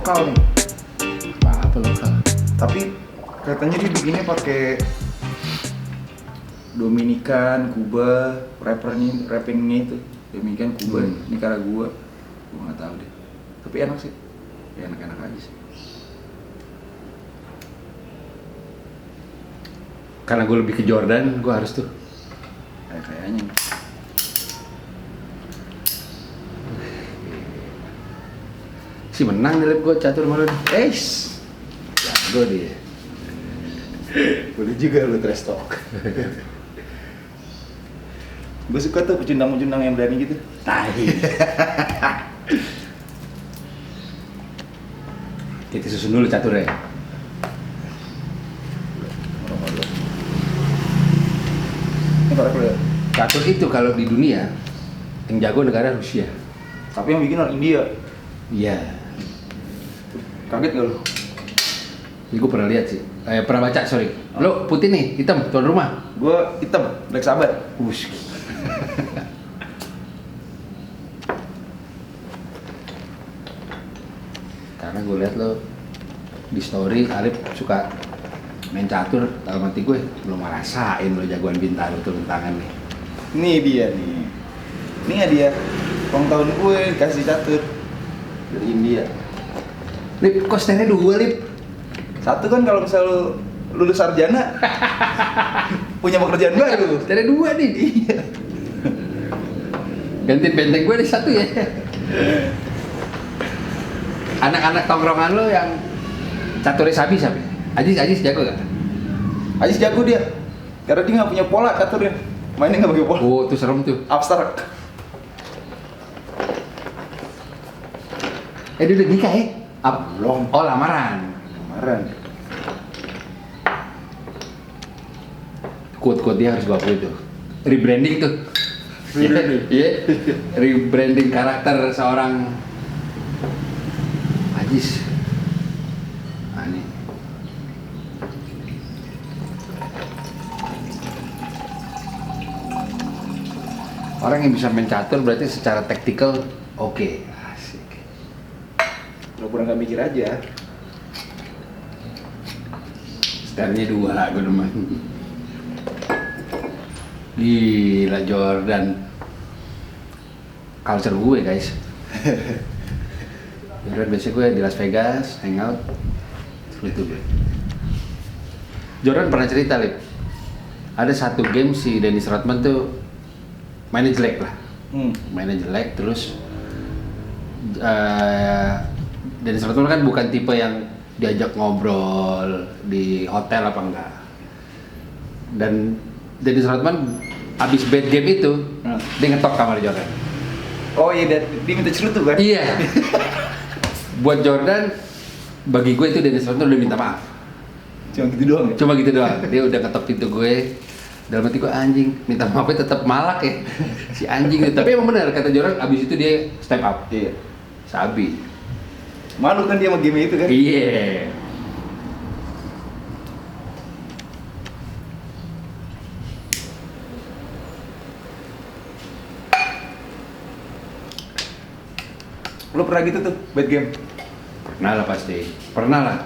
lokal nih. Apa lokal? Tapi katanya dia bikinnya pakai Dominikan, Kuba, rappingnya itu Dominikan, Kuba, Nicaragua. Gue nggak tahu deh. Tapi enak sih. Ya enak-enak aja sih. Karena gue lebih ke Jordan, gue harus tuh. Kayaknya. Si menang nih gue catur malu. Jago dia. Boleh juga lu trash talk. Gue suka tuh pecundang-pecundang yang berani gitu. Tai. Kita susun dulu caturnya. Ini para player. Catur itu kalau di dunia yang jago negara Rusia. Tapi yang bikin orang India. Iya. Kaget gak lu? Ini gue pernah lihat sih. Pernah baca, sorry. Lo putih nih, hitam, tuan rumah. Gue hitam, Black Sabbath. Wush. Karena gue lihat lo di story, Alip suka main catur. Dalam hati gue, belum ngerasain lo jagoan Bintaro turun tangan nih. Ini dia nih. Ini hadiah ulang tahun gue dikasih catur dari India. Lip, kok stand-nya 2, Lip? Satu kan kalau misal lu lulus sarjana punya pekerjaan baru. Stand-nya 2 nih. Iya. Gantiin benteng gue nih 1 ya. Anak-anak tongkrongan lo yang caturnya sabi siapa? Ajis jago gak? Ajis jago dia. Karena dia nggak punya pola caturnya. Mainnya nggak pakai pola. Oh, tuh serem tuh. Abstrak. Dia udah nikah ya? Belum. Oh, lamaran. Kemarin. Quote-quote dia harus gue akui tuh. Rebranding tuh. Rebranding. Iya. Rebranding karakter seorang Ajis. Ini. Orang yang bisa main catur berarti secara taktikal oke. Asik. Pura-pura nggak mikir aja. Stand-nya 2, gue demen. Gila Jordan. Culture gue guys. Jordan biasanya gue di Las Vegas, hangout. Itu gue. Jordan pernah cerita, Lip. Ada satu game si Dennis Rodman tuh mainnya jelek lah. Mainnya jelek terus Dennis Rodman kan bukan tipe yang diajak ngobrol di hotel apa enggak. Dan Dennis Rodman abis bad game itu dia ngetok kamar Jordan. Oh iya, dia minta cerutu kan? Iya. Buat Jordan, bagi gue itu Dennis Rodman udah minta maaf. Cuma gitu doang ya? Cuma gitu doang. Dia udah ketok pintu gue. Dalam hati gue anjing, minta maafnya tetap malak ya. Si anjing itu. Tapi emang benar kata Jordan, abis itu dia step up. Iya. Sabi. Malu kan dia sama game itu kan? Iya. Lo pernah gitu tuh, bad game? Pernah lah pasti. Pernah lah.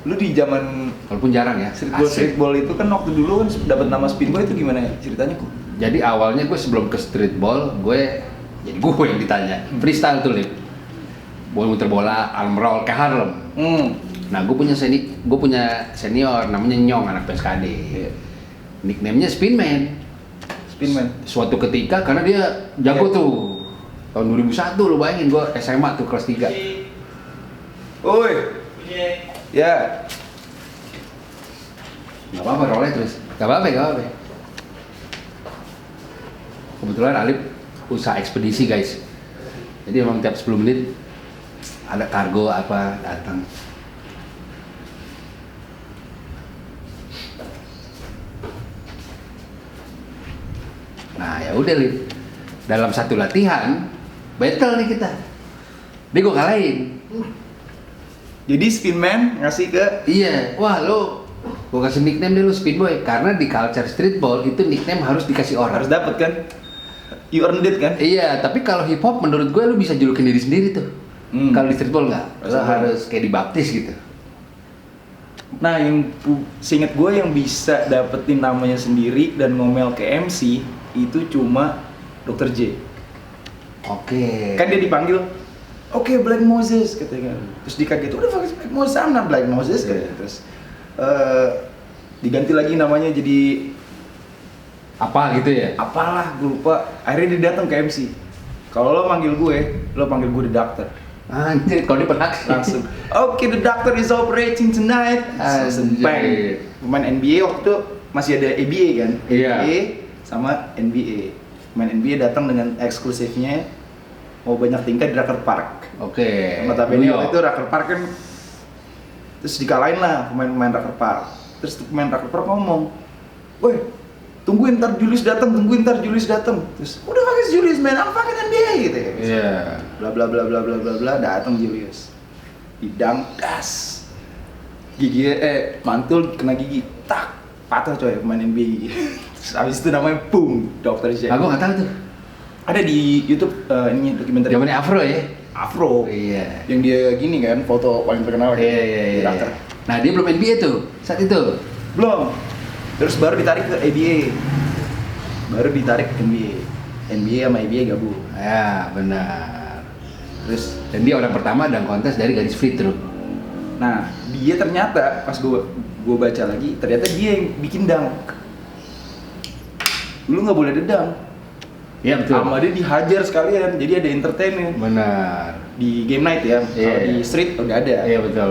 Lu di zaman Walaupun jarang ya. streetball itu kan waktu dulu kan dapat nama spinball itu gimana ya ceritanya kok? Jadi awalnya gue sebelum ke streetball, jadi gue yang ditanya. Freestyle tuh, Lip. Muter bola, arm roll, ke Harlem. Nah, gue punya senior namanya Nyong, anak PSKD. Iya. Nickname-nya Spinman. Spinman. Suatu ketika karena dia jago Iya. tuh. Tahun 2001 lo bayangin gue SMA tuh kelas 3. Oi. Ya. Gak apa-apa, rollnya terus. Gak apa-apa. Kebetulan Alip usaha ekspedisi guys. Jadi emang tiap 10 menit ada kargo apa datang. Nah ya udah Lip, dalam satu latihan battle nih kita. Dia gue kalahin. Jadi Spinman ngasih ke Iya, wah lo gue kasih nickname deh lo Spinboy karena di culture streetball itu nickname harus dikasih orang. harus dapat kan? You earned it kan? Iya, tapi kalau hip hop menurut gue lu bisa julukin diri sendiri tuh. Kalau di streetball nggak, lo Streetball. harus kayak dibaptis gitu. Nah, yang seinget gue yang bisa dapetin namanya sendiri dan ngomel ke MC itu cuma Dr. J. Oke. Kan dia dipanggil, oke, Black Moses katanya. Terus dikaget, udah Black Moses, I'm not Black Moses katanya. Terus diganti lagi namanya jadi Apa gitu ya? apalah, gue lupa. Akhirnya dia datang ke MC. Kalau lo panggil gue The Doctor. Anjir, kalau dia penaksir. Langsung, oke, the doctor is operating tonight. Langsung Anjir. bang. Pemain NBA waktu itu masih ada ABA kan? Iya. ABA sama NBA. Pemain NBA datang dengan eksklusifnya mau banyak tingkat di Rucker Park. Oke. Sama tapi ini waktu itu Rucker Park kan terus dikalahin lah pemain-pemain Rucker Park. Terus pemain Rucker Park ngomong, "Woi, tungguin ntar Julius datang. Terus udah pakai Julius man, I'm fucking NBA gitu ya. Iya. Bla bla bla bla bla bla bla, datang Julius. Didang gas. Gigi mantul kena gigi, tak patah coy pemain NBA gigi. Terus abis itu namanya boom, Dr. J. Aku nggak tahu tuh. Ada di YouTube ini dokumenter Zamannya Afro ya. Afro. Iya. Yang dia gini kan, foto paling terkenal kan. Iya. Di Rucker. Nah dia belum NBA tuh saat itu. Belum. Terus baru ditarik ke ABA. Baru ditarik ke NBA. NBA sama ABA gabung. Ya benar. Terus Dan dia orang pertama dan kontes dari garis free throw. nah, dia ternyata pas gue baca lagi, ternyata dia yang bikin dunk. Lu nggak boleh ada dunk. Iya betul. Sama dia dihajar sekalian, jadi ada entertainnya. Benar. Di game night ya, Iya. kalau di street udah ada. Iya betul.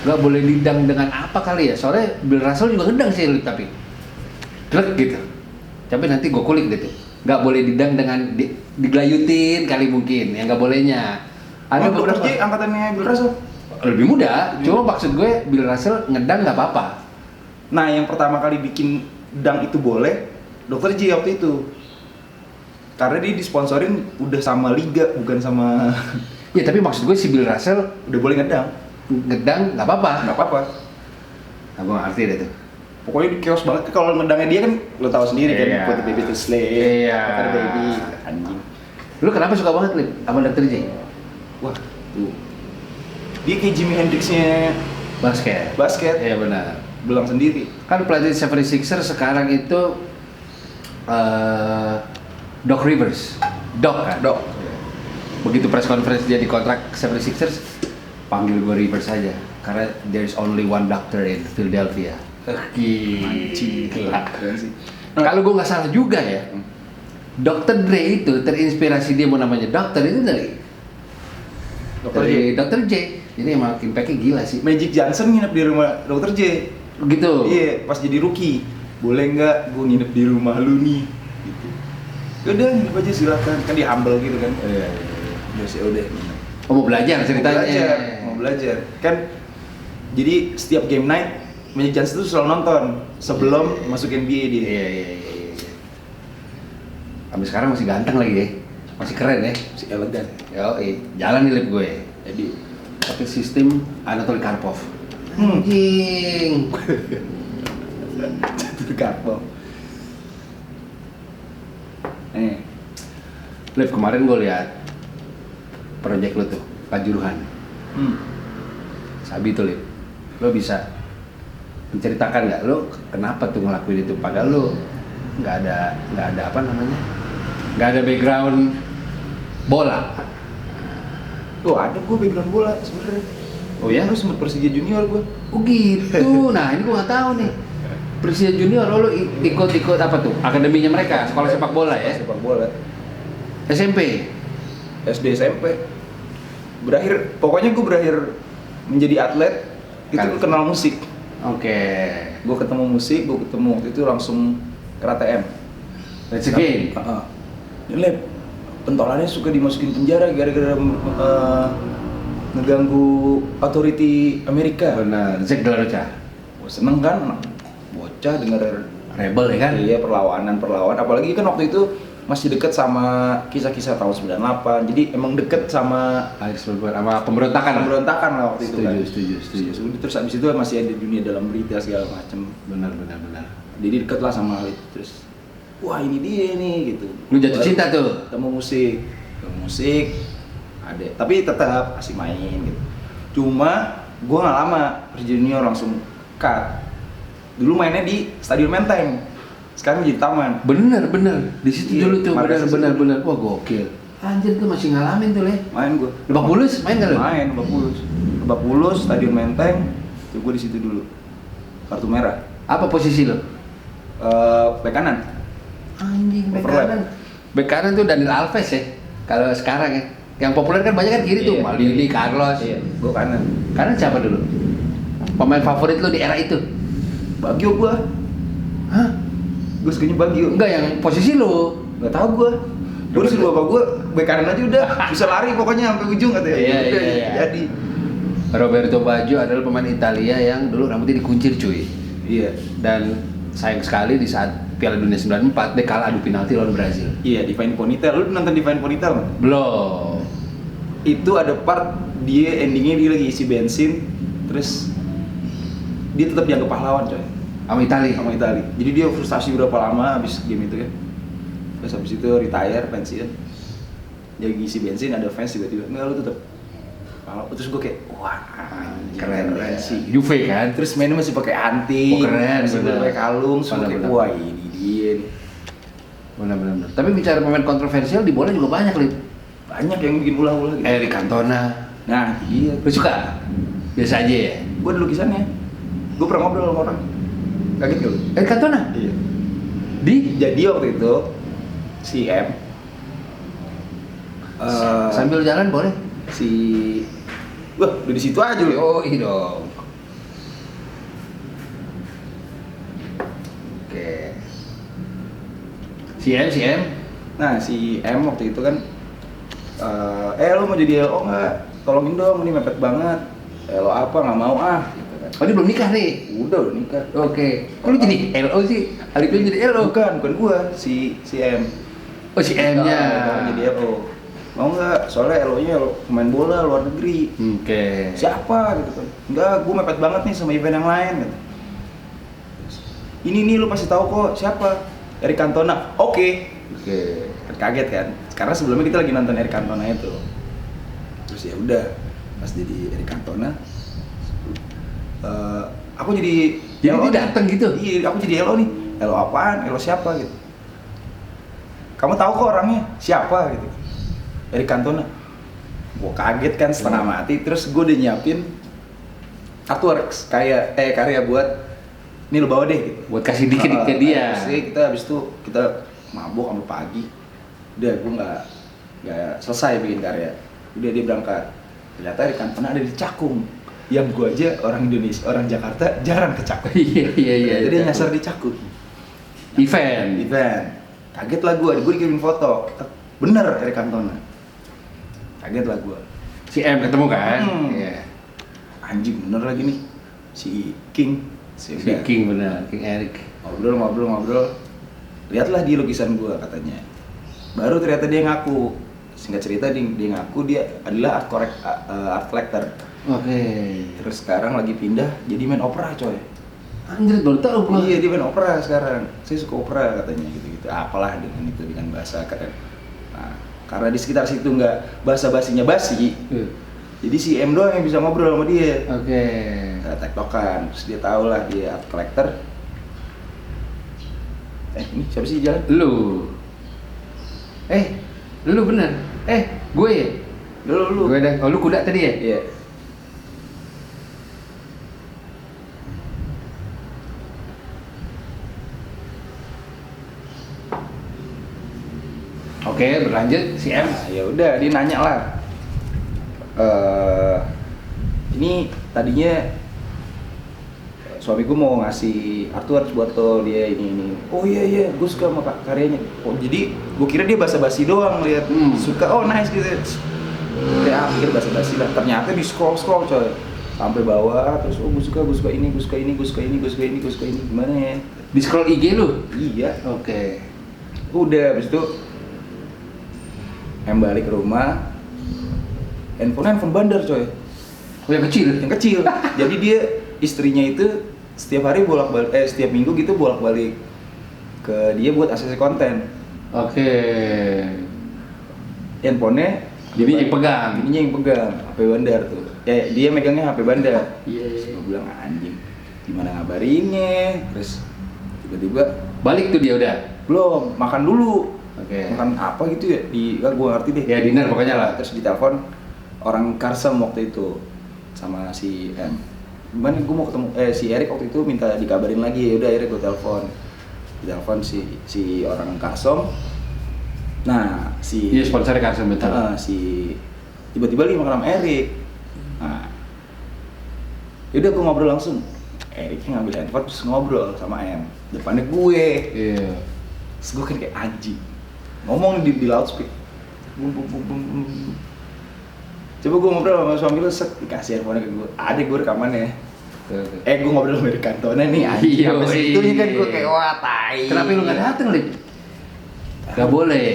Gak boleh didang dengan apa kali ya? Soalnya Bill Russell juga ngedang sih tapi glek gitu. Tapi nanti gue kulik deh tuh. Gak boleh didang dengan digelayutin kali mungkin, yang gak bolehnya. Ada Dr. beberapa J angkatannya Bill Russell. lebih muda. Cuma maksud gue Bill Russell ngedang nggak apa-apa. Nah, yang pertama kali bikin dunk itu boleh Dr. J waktu itu. Karena dia disponsorin udah sama liga, bukan sama Ya tapi maksud gue si Bill Russell udah boleh ngedang. ngedang nggak apa-apa. Nggak apa-apa. Nah, gue ngerti deh tuh. Pokoknya di chaos banget kalau ngedangnya dia kan lo tahu sendiri kan, Iya. put the baby to sleep, Iya. put the baby, anjing. Lu kenapa suka banget Lip sama Dr. J? Wah, tuh. Dia kayak Jimi Hendrix-nya Basket. basket, Iya benar. belang sendiri. Kan pelatih 76ers sekarang itu Doc Rivers. Doc kan? Dok. Begitu press conference dia di kontrak 76ers, panggil gue Rivers saja. Karena there's only one doctor in Philadelphia. Gila. Keren sih. Kalau gue nggak salah juga ya, Dr. Dre itu terinspirasi dia mau namanya dokter itu dari Dr. J. Dr. J. Jadi emang impact-nya gila sih. Magic Johnson nginep di rumah Dr. J. Gitu. Iya, pas jadi rookie. Boleh nggak gue nginep di rumah lu nih? Gitu. Udah nginep aja silakan. Kan dia humble gitu kan. Iya. Terus ya udah. Oh, mau belajar ceritanya. Mau belajar. Kan jadi setiap game night Magic Johnson tuh selalu nonton sebelum masuk NBA dia. Iya. Sampai sekarang masih ganteng lagi ya. Masih keren ya. Si elegan. Yo, jalan nih Lip gue. Jadi Pakai sistem Anatoly Karpov. Hmm. Anjing. jatuh kapal. Lip, kemarin gue lihat project lu tuh, Kanjuruhan. Sabi tuh Lip. Lo bisa menceritakan nggak lo kenapa tuh ngelakuin itu? Padahal lo nggak ada apa namanya? Nggak ada background bola. Tuh ada gue background bola sebenarnya. Oh ya? Lu sempet Persija Junior gue. Oh gitu. Nah ini gue nggak tahu nih. Persija Junior lo ikut apa tuh? Akademinya mereka, sekolah sepak bola ya? Sepak bola. SMP. SD SMP. Pokoknya gue berakhir menjadi atlet itu Kan. kenal musik. Oke. Gue ketemu musik, gue ketemu waktu itu langsung ke RTM. Let's again. Lep, pentolannya suka dimasukin penjara gara-gara ngeganggu authority Amerika. Benar. Zack De La Rocha. Gua seneng kan, bocah denger Rebel ya kan? iya perlawanan. Apalagi kan waktu itu masih deket sama kisah-kisah tahun 98. Jadi emang deket sama Akhir sama pemberontakan. pemberontakan lah waktu itu kan. Setuju. Terus abis itu masih ada dunia dalam berita segala macem. Benar. Jadi deket lah sama hal itu. Terus wah ini dia nih gitu. Lu jatuh Baru cinta tuh? ketemu musik. musik, ada, tapi tetap masih main gitu. Cuma gue nggak lama kerja junior langsung cut. Dulu mainnya di Stadion Menteng, sekarang jadi taman. Bener di situ Iya, dulu tuh, Marga bener. Wah gokil. Anjir tuh masih ngalamin tuh Le. Main gue. Lebak Bulus main nggak lu? Main Lebak Bulus, Stadion Menteng, tuh gue di situ dulu. Kartu merah. Apa posisi lo? Bek kanan. Anjing bek Overlap. kanan. Bek kanan tuh Daniel Alves ya. Kalau sekarang ya. Yang populer kan banyak kan kiri tuh, Iya. Maldini, Carlos. Iya, gue kanan. Kanan siapa dulu? Pemain favorit lu di era itu? Bagio gue. Hah? Gue sukanya Bagio. Enggak yang posisi lu. Nggak tahu gue. Gue disuruh bapak gue bek kanan aja udah bisa lari pokoknya sampai ujung katanya. Iya, Udah, iya. Jadi. Roberto Baggio adalah pemain Italia yang dulu rambutnya dikuncir cuy. Iya. Dan sayang sekali di saat Piala Dunia 94 dia kalah adu penalti lawan Brazil. Iya, Divine Ponytail. Lu nonton Divine Ponytail nggak? Belum. Itu ada part dia endingnya dia lagi isi bensin, terus dia tetap dianggap pahlawan coy Sama Italia. sama Italia. Jadi dia frustasi berapa lama habis game itu kan. Terus habis itu retire, pensiun. Dia lagi isi bensin ada fans tiba-tiba, enggak lu tetap pahlawan. Terus gue kayak wah anjing, Keren ya. sih. Juve kan. Terus mainnya masih pakai anting, Oh, keren, masih bener. pakai kalung, semua kayak Bener-bener. wah ini dia nih. Benar. Tapi bicara pemain kontroversial di bola juga banyak Lip. Banyak yang bikin ulah-ulah gitu. Eric Cantona. Nah, iya. Lu suka? Biasa aja ya. Gue ada lukisannya. Gue pernah ngobrol sama orang. Kaget gak lu? Eric Cantona? Iya. Di? Jadi waktu itu si M Sambil jalan boleh? si wah udah di situ aja lu. Oh iya dong. Oke. Si M. Nah si M waktu itu kan lu mau jadi LO nggak? Tolongin dong, ini mepet banget. LO apa nggak mau gitu kan. Oh dia belum nikah nih? Udah nikah. Oke. Kok lu jadi LO sih? Alif lu jadi LO? Bukan gua si M. Oh si M-nya. Jadi LO. Mau nggak? Soalnya LO-nya pemain bola luar negeri. Oke. Siapa gitu kan? Enggak, gue mepet banget nih sama event yang lain gitu. Ini nih lu pasti tahu kok siapa? Eric Cantona. Oke. Kan kaget kan? Karena sebelumnya kita lagi nonton Eric Cantona itu. Terus ya udah, pas jadi Eric Cantona, aku jadi Jadi LO dia datang gitu? Iya, aku jadi LO nih. LO apaan? LO siapa gitu? Kamu tahu kok orangnya siapa gitu? Eric Cantona. Gue kaget kan setengah mati. Terus gue udah nyiapin artworks karya buat ini lo bawa deh gitu. Buat kasih dikit ke dia. Terus kita habis itu kita mabuk sampai pagi. Udah gue nggak selesai bikin karya. Udah dia berangkat. Ternyata Eric Cantona ada di Cakung. Yang gue aja orang Indonesia, orang Jakarta jarang ke Cakung. Iya. Jadi dia nyasar di Cakung. Event. Kaget lah gue dikirimin foto. Bener Eric Cantona. Kaget lah gue. Si M ketemu kan? Iya. Anjing bener lagi nih. Si King. Si King bener, King Eric. Ngobrol. Lihatlah di lukisan gue katanya. Baru ternyata dia ngaku. Singkat cerita dia ngaku dia adalah art collector. Oke. Terus sekarang lagi pindah jadi main opera coy. Anjir baru tahu gua. Iya dia main opera sekarang. Saya suka opera katanya gitu-gitu. Apalah dengan itu dengan bahasa keren. Nah, karena di sekitar situ nggak basinya basi. Jadi si M doang yang bisa ngobrol sama dia. Oke. Kita tektokan, terus dia tahu lah dia art collector. Ini siapa sih jalan? Lu bener. Gue ya? Lu. Gue dah. Oh lu kuda tadi ya? Iya. Oke, berlanjut si M. Nah, ya udah dia nanya lah. Ini tadinya suamiku mau ngasih artwork buat lo dia ini. Oh iya, gue suka sama karyanya. Oh jadi gue kira dia basa-basi doang lihat suka. Oh nice gitu. Kayak pikir basa-basi lah. Ternyata di scroll coy sampai bawah terus gue suka ini gimana ya? Di scroll IG lu? Iya. Oke. Udah habis itu balik ke rumah. Handphone bandar coy. Oh yang kecil? Yang kecil. Jadi dia istrinya itu setiap hari setiap minggu gitu bolak-balik ke dia buat ACC konten. Oke. handphonenya Bininya yang pegang. Bininya yang pegang HP bandar tuh. Dia megangnya HP bandar. Iya. Terus gue bilang anjing, gimana ngabarinnya? Terus tiba-tiba Balik tuh dia udah. belum, makan dulu. Oke. Makan apa gitu ya? Gue ngerti deh. Ya dinner pokoknya lah. Terus ditelepon orang Karsem waktu itu sama si M. Gimana gue mau ketemu si Erik waktu itu minta dikabarin lagi. Ya udah akhirnya gue telepon si orang Karsem. Nah, Iya sponsornya Karsem betul. si tiba-tiba lagi makan sama Erik. Nah, yaudah gue ngobrol langsung. Eriknya ngambil handphone terus ngobrol sama M. Depannya gue. Iya. Terus gue kan kayak anjing. Ngomong di loudspeaker. Bum, bum, bum, bum, bum. Coba gue ngobrol sama suami lu, set dikasih handphone ke gue. Ada gue rekamannya. Gue ngobrol sama Erik Cantona nih anjing. Iya, Sampai segitunya kan gue kayak wah tai. Kenapa lu nggak dateng, Lip? Gak boleh.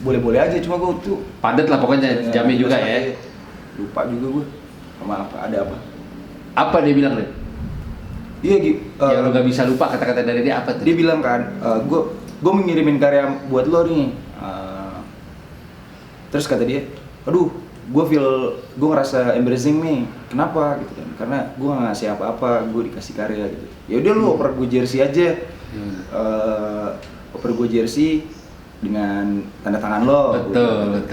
Boleh-boleh aja, cuma gue tuh Padat lah pokoknya jamnya juga ya. lupa juga gue sama apa, ada apa. Apa dia bilang, Lip? Iya Yang lu gak bisa lupa kata-kata dari dia apa tuh? dia bilang kan, gue mengirimin karya buat lo nih. Terus kata dia, aduh, gue ngerasa embarrassing nih. Kenapa gitu kan? Karena gue gak ngasih apa-apa, gue dikasih karya gitu. Ya udah lu oper gue jersey aja, oper gue jersey dengan tanda tangan lo. Betul.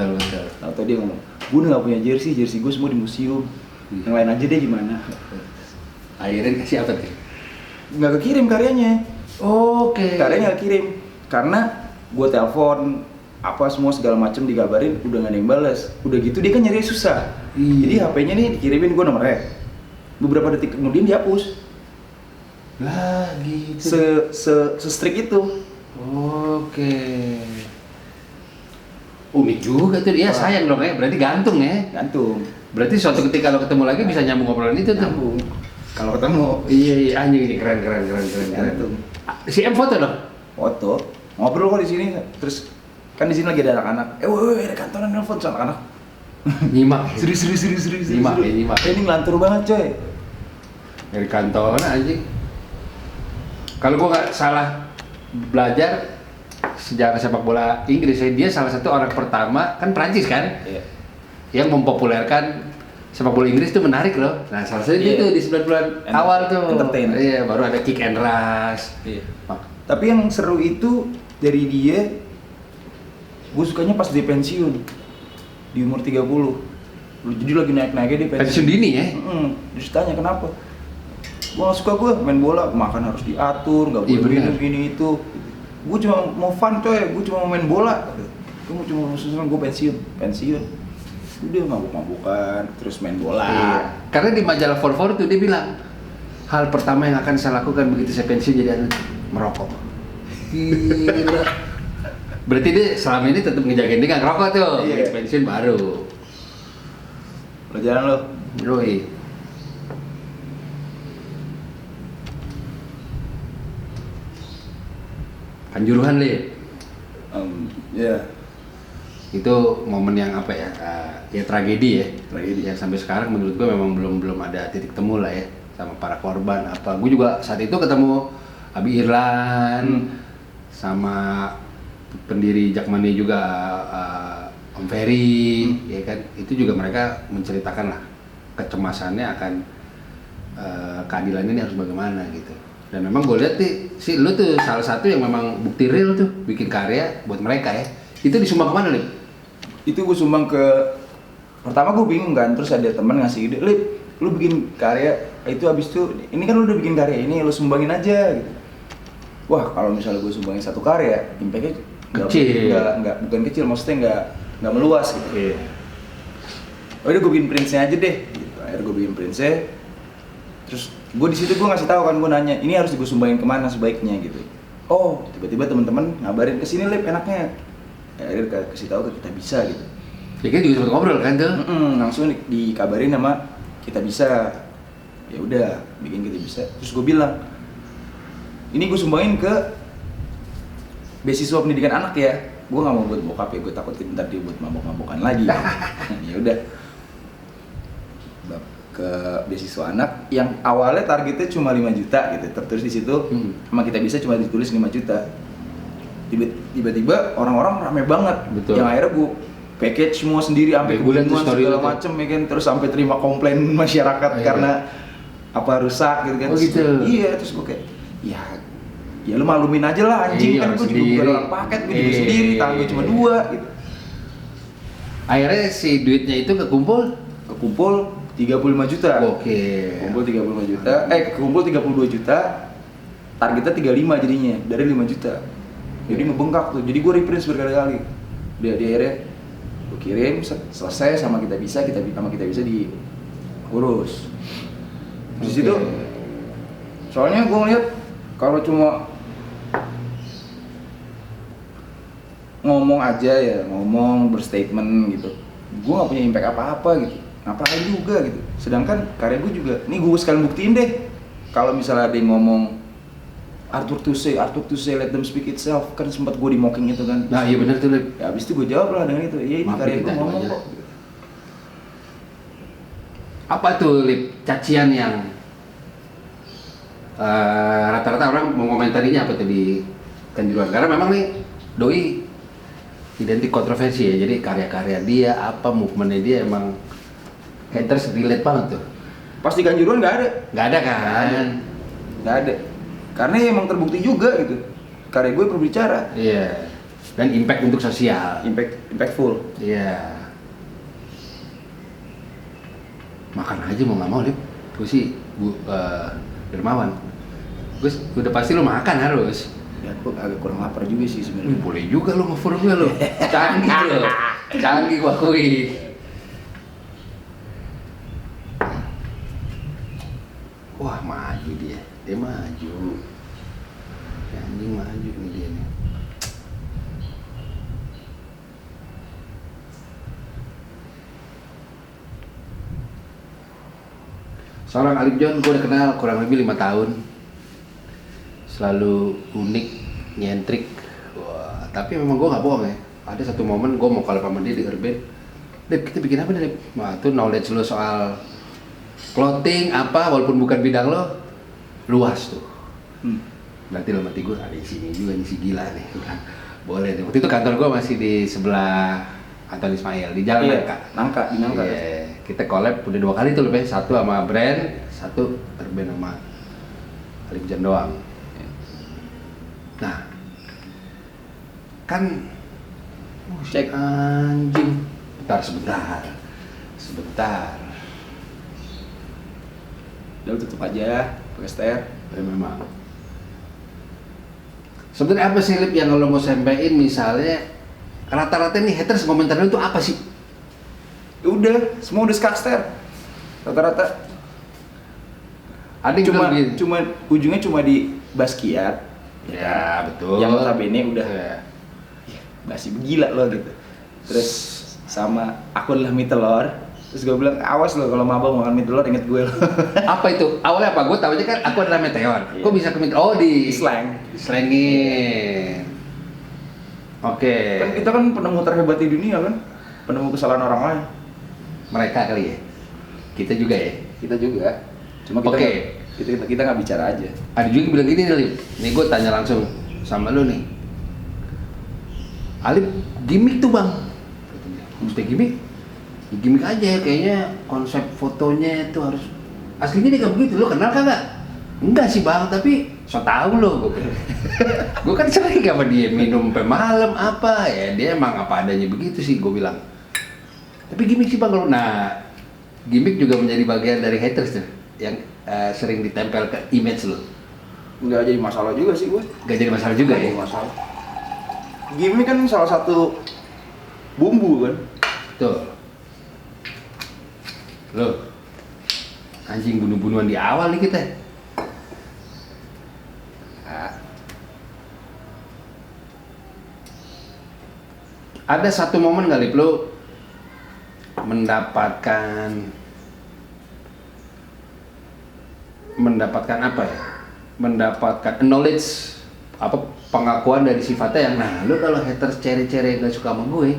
Atau dia ngomong, gue udah gak punya jersey gue semua di museum. Yang lain aja deh gimana? Akhirnya kasih apa tuh? Nggak kekirim karyanya. Oke. Karyanya nggak kirim karena gue telepon apa semua segala macem dikabarin udah nggak ada yang balas. Udah gitu dia kan nyari susah. Iya. Jadi HP-nya nih dikirimin gue nomornya. Beberapa detik kemudian dihapus. Lah gitu. Se strict itu. Oke. Unik juga tuh dia, sayang dong ya, berarti gantung ya. Gantung. Berarti suatu ketika lo ketemu lagi bisa nyambung obrolan itu tuh. Nyambung. Kalau ketemu. Iya, anjing ini keren. Gantung. Si M foto dong? Foto. Ngobrol kok di sini. Terus kan di sini lagi ada anak-anak. Woi, ada kantoran nelfon sama anak-anak. Nyimak. Serius. Nyimak. Ini ngelantur banget coy. Dari kantor anjing. Kalau gua nggak salah belajar sejarah sepak bola Inggris, dia salah satu orang pertama kan Prancis kan, Iya. yang mempopulerkan sepak bola Inggris itu menarik loh. Nah salah satu itu di 90-an awal tuh. Entertain. Iya, baru ada kick and rush. Iya. Tapi yang seru itu dari dia, gue sukanya pas dia pensiun di umur 30. Jadi lagi naik-naiknya dia Pensiun dini ya? Terus tanya kenapa? Gue gak suka gue main bola, makan harus diatur, gak boleh minum gini itu. Gue cuma mau fun coy, gue cuma mau main bola. Gue cuma mau senang, gue pensiun. Udah mabuk-mabukan, terus main bola. Iya. Karena di majalah 44 tuh dia bilang, hal pertama yang akan saya lakukan begitu saya pensiun jadi atlet, merokok. Gila. Berarti dia selama ini tetap ngejagain dia nggak ngerokok tuh. Iya. Pensiun baru. Lo jalan lo. Yoi. Kanjuruhan Li. Ya. Itu momen yang apa ya? Ya tragedi ya. Tragedi. Yang sampai sekarang menurut gue memang belum ada titik temu lah ya sama para korban apa. Gue juga saat itu ketemu Abi Irlan sama pendiri Jakmania juga Om Ferry, ya kan. Itu juga mereka menceritakan lah kecemasannya akan keadilan ini harus bagaimana gitu. Dan memang gue lihat sih lu tuh salah satu yang memang bukti real tuh bikin karya buat mereka ya. Itu disumbang kemana Lip? Itu gue sumbang ke, pertama gue bingung kan, terus ada teman ngasih ide, Lip, lu bikin karya, itu habis itu, ini kan lu udah bikin karya ini, lu sumbangin aja gitu. Wah, kalau misalnya gue sumbangin satu karya, impact-nya bukan kecil, maksudnya nggak meluas gitu. Iya. Oh udah gue bikin print-nya aja deh, gitu. Akhirnya gue bikin print-nya, terus gue di situ gue ngasih tahu kan, gue nanya, ini harus gue sumbangin kemana sebaiknya gitu. Oh, tiba-tiba teman-teman ngabarin ke sini Lip enaknya. Akhirnya kasih tahu ke Kita Bisa gitu. Ya kan juga sempat ngobrol kan tuh. Langsung dikabarin sama Kita Bisa. Ya udah, bikin Kita Bisa. Terus gue bilang, ini gue sumbangin ke beasiswa pendidikan anak ya. Gue nggak mau buat bokap ya, gue takut ntar dia buat mabok-mabokan lagi. Ya udah, ke beasiswa anak yang awalnya targetnya cuma 5 juta gitu, tertulis di situ. Sama Kita Bisa cuma ditulis 5 juta. Tiba-tiba orang-orang rame banget. Betul. Yang akhirnya package semua sendiri sampai Gue liat tuh kebunuhan story segala lu tuh. macem ya kan, terus sampai terima komplain masyarakat Iya. karena apa rusak gitu kan. Oh, gitu. Iya, terus gue kayak ya lu maklumin aja lah anjing, Iya, kan gue juga sendiri. bukan orang paket, gue juga Iya. sendiri, tangan gue cuma 2 gitu. Akhirnya si duitnya itu kekumpul. Kekumpul 35 juta. Oke. Kumpul 35 juta, kekumpul 32 juta, targetnya 35 jadinya, dari 5 juta. Jadi ngebengkak tuh, jadi gue reprint berkali-kali. Dia akhirnya gue kirim, selesai sama kita bisa diurus. Di situ, soalnya gue ngeliat kalau cuma ngomong aja ya, ngomong berstatement gitu, gue gak punya impact apa-apa gitu, ngapain juga gitu. Sedangkan karya gue juga, nih gue sekalian buktiin deh, kalau misalnya ada yang ngomong Arthur to say, let them speak itself, kan sempat gue di mocking itu kan. Nah iya benar tuh Lip. Ya abis itu gue jawab lah dengan itu, iya ini Maafin karya kita gue ngomong aja. kok. Apa tuh Lip cacian yang rata-rata orang mau komentarinya apa tuh di Kanjuruhan? Karena memang nih Doi identik kontroversi ya, jadi karya-karya dia, apa movementnya dia emang haters relate banget tuh. Pas di Kanjuruhan nggak ada, Nggak ada kan? nggak ada, karena emang terbukti juga gitu, karya gue berbicara, Iya. Dan impact untuk sosial. impactful. Iya. Makan aja mau nggak mau Lip. Gue sih dermawan. Gue udah pasti lo makan harus. Ya gue agak kurang lapar juga sih sebenarnya. Boleh juga lo nge-follow gue lo. Canggih lo. Canggih gue akui. Wah maju dia. Dia maju. Si anjing maju nih dia nih. Seorang Alip John gue udah kenal kurang lebih 5 tahun. Selalu unik, nyentrik. Wah, tapi memang gue gak bohong ya. Ada satu momen gue mau collab sama dia di Urban. Dep, kita bikin apa nih Dep? Wah, itu knowledge lo soal clothing apa, walaupun bukan bidang lo, luas tuh. Berarti dalam hati gue ada di sini juga nih si gila nih. Boleh deh. Waktu itu kantor gue masih di sebelah Anton Ismail di Jalan Nangka. Nangka, di Nangka. Iya, kita collab udah 2 kali tuh lebih, satu sama brand, satu Urban sama Alip John doang. Nah, kan Cek. anjing. Sebentar. Udah tutup aja, pakai ster. Ya memang. Sebenarnya apa sih Lip yang lo mau sampein, misalnya rata-rata nih haters komentar lu tuh apa sih? Ya udah, semua udah skakster. Rata-rata. Ada yang bilang gini. Cuma ujungnya cuma di Basquiat. Ya, betul. Yang notabene udah Ya. basi gila lo gitu. Terus sama aku adalah mie telur. Terus gue bilang awas lo kalau mabok makan mie telur inget gue lo. Apa itu? Awalnya apa? Gue tahunya kan aku adalah meteor. Iya. Kok bisa ke meteor? Oh di Slang. Slangin. Oke. Kan kita kan penemu terhebat di dunia kan. Penemu kesalahan orang lain. Mereka kali ya. Kita juga ya. Kita juga. Cuma kita Oke. kita nggak bicara aja. Ada juga yang bilang gini nih, Lip. Nih gue tanya langsung sama lu nih. Alip gimmick tuh bang. Mesti gimmick? Ya, gimmick aja, kayaknya konsep fotonya itu harus aslinya dia gak begitu, lo kenal kagak? Enggak sih bang, tapi so tau lo gue bilang. Gue kan sering sama dia minum sampai malam apa ya, dia emang apa adanya begitu sih gue bilang. Tapi gimmick sih bang kalau, nah gimmick juga menjadi bagian dari haters tuh yang sering ditempel ke image lo. Nggak jadi masalah juga sih gue. Gak jadi masalah juga Nggak ya? jadi masalah. Gimmick kan salah satu bumbu kan. Tuh. Loh. Anjing bunuh-bunuhan di awal nih kita. Ada satu momen kali lo mendapatkan apa ya? Mendapatkan knowledge, apa pengakuan dari sifatnya yang, nah lu kalau haters cere-cere gak suka sama gue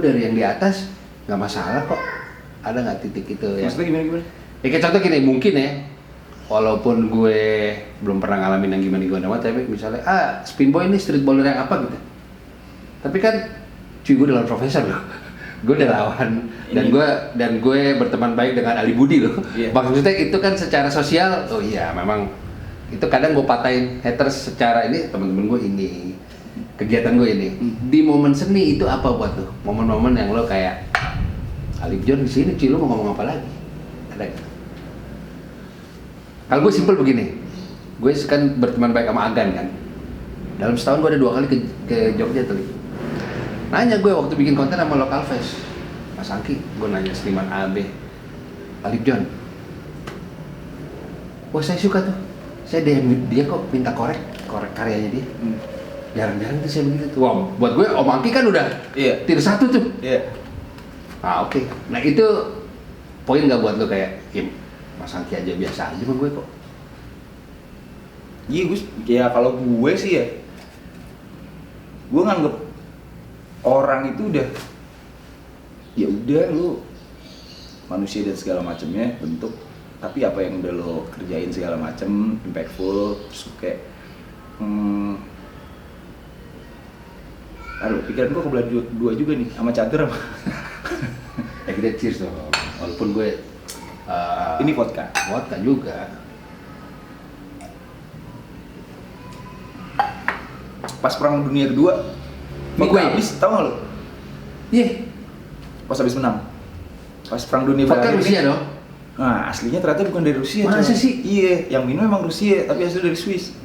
dari yang di atas nggak masalah kok. Ada nggak titik itu ya? Maksudnya gimana? Ya kayak contoh gini, mungkin ya, walaupun gue belum pernah ngalamin yang gimana tapi misalnya, Spin Boy ini street baller yang apa gitu. Tapi kan, cuy gue dalam profesor loh. gue udah lawan dan Ini. gue berteman baik dengan Ali Budi loh. Iya. Maksudnya itu kan secara sosial, oh iya memang itu kadang gue patahin haters secara ini teman-teman gue ini kegiatan gue ini. Di momen seni itu apa buat lo? Momen-momen yang lo kayak Alif John di sini, Ci, lo mau ngomong apa lagi? Ada nggak? Kalau gue simpel begini, gue kan berteman baik sama Agan kan. Dalam setahun gue ada 2 kali ke Jogja tuh. Nanya gue waktu bikin konten sama Local Fest, Mas Angki, gue nanya seniman A, B, Alif John. Wah saya suka tuh, saya DM dia kok minta korek karyanya dia. Jarang-jarang tuh saya begitu tuh. Wow, buat gue Om Angki kan udah tier 1 tuh. Iya. Ah oke. Nah itu poin nggak buat lo kayak, ya, Mas Angki aja biasa aja sama gue kok. Iya gue, ya kalau gue sih ya, gue nganggep orang itu udah, ya udah lu manusia dan segala macamnya bentuk, tapi apa yang udah lo kerjain segala macem impactful, terus kayak, aduh pikiran gue kebelah dua juga nih sama catur sama. Ya kita cheers dong, walaupun gue Ini vodka. vodka juga. Pas perang dunia kedua, Ini vodka gue. habis, tau gak lo? Iya, Pas habis menang, pas perang dunia vodka berakhir Rusia nih. dong. Nah aslinya ternyata bukan dari Rusia. Masa coy. sih? Iya, yang minum emang Rusia, tapi asli dari Swiss.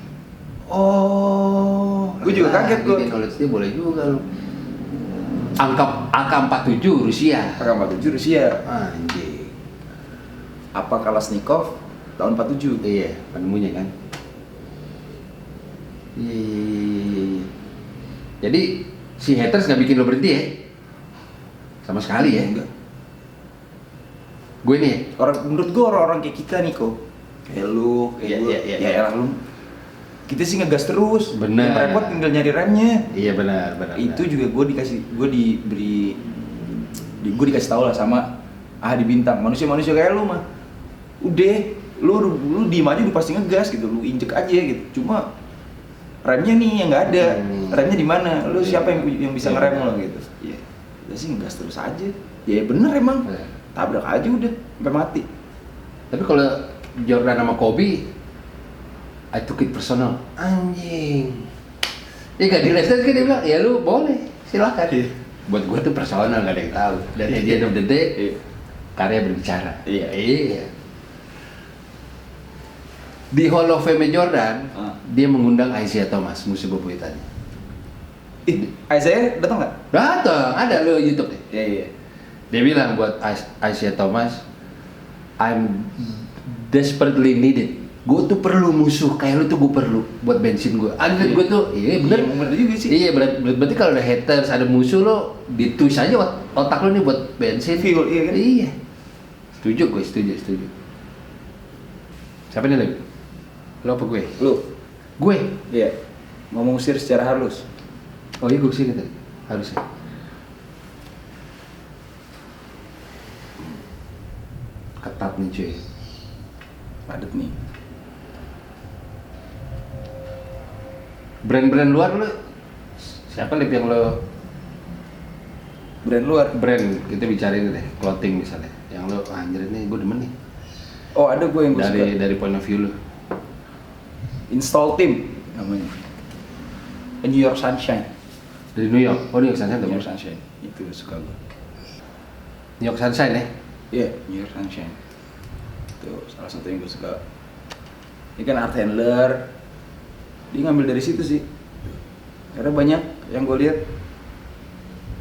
Oh, Gue juga kaget gue. Kalau dia boleh juga lo. AK-47 Rusia. AK-47 Rusia. Anjing. Apa Kalashnikov tahun 47? Iya, penemunya kan. Iya. Jadi si haters nggak bikin lo berhenti ya? Sama sekali ya? Enggak. Gue nih. Menurut gue orang-orang kayak kita nih kok. Kayak lu, kayak Iya, gue. iya. Ya elah lu. Kita sih ngegas terus. Bener. Yang repot tinggal nyari remnya. Iya benar. Itu juga gue dikasih tahu lah sama Ahadi Bintang. Manusia-manusia kayak lu mah. Udah, lu diem aja udah pasti ngegas gitu. Lu injek aja gitu. Cuma remnya nih yang nggak ada. Remnya di mana? Lu siapa yang bisa Iya, ngerem bener. lo gitu. Iya. Kita sih ngegas terus aja. Ya bener emang. Bener. Tabrak aja udah sampai mati. Tapi kalau Jordan sama Kobe, I took it personal. Anjing. Ya gak di kan dia bilang, ya lu boleh, silakan. Iya. Buat gue tuh personal, gak ada yang tahu. Dan at the end of the day, Iya. karya berbicara. Iya. Iya. Di Hall of Fame Jordan, dia mengundang Isaiah Thomas, musuh bebuyutannya. Isaiah datang nggak? Datang, ada lo YouTube deh. Iya iya. Dia bilang buat Isaiah Thomas, I'm desperately needed. Gue tuh perlu musuh kayak lu tuh, gue perlu buat bensin gue. Anjir gue tuh, iya bener. Iya, bener juga sih. Iya berarti kalau ada haters, ada musuh lo, ditulis aja otak lo nih buat bensin. Fuel, iya kan? Iya. Setuju gue, setuju. Siapa nih Lip? Lo apa gue? Lu? Gue. Iya. Ngomong usir secara halus. Oh iya gue sih tadi, harusnya. Ketat nih cuy. Padet nih. Brand-brand luar lo, siapa Lip yang lo Brand luar. brand kita bicarain deh, clothing misalnya, yang lo anjir ini gue demen nih Oh ada gue yang gue suka. dari point of view lo. Install Team namanya. A New York Sunshine. Dari New York, oh New York Sunshine New tuh. York Sunshine. Itu suka gue. New York Sunshine ya. Iya, New York Sunshine. Itu salah satu yang gue suka. Ini kan art handler. Dia ngambil dari situ sih. Karena banyak yang gue lihat.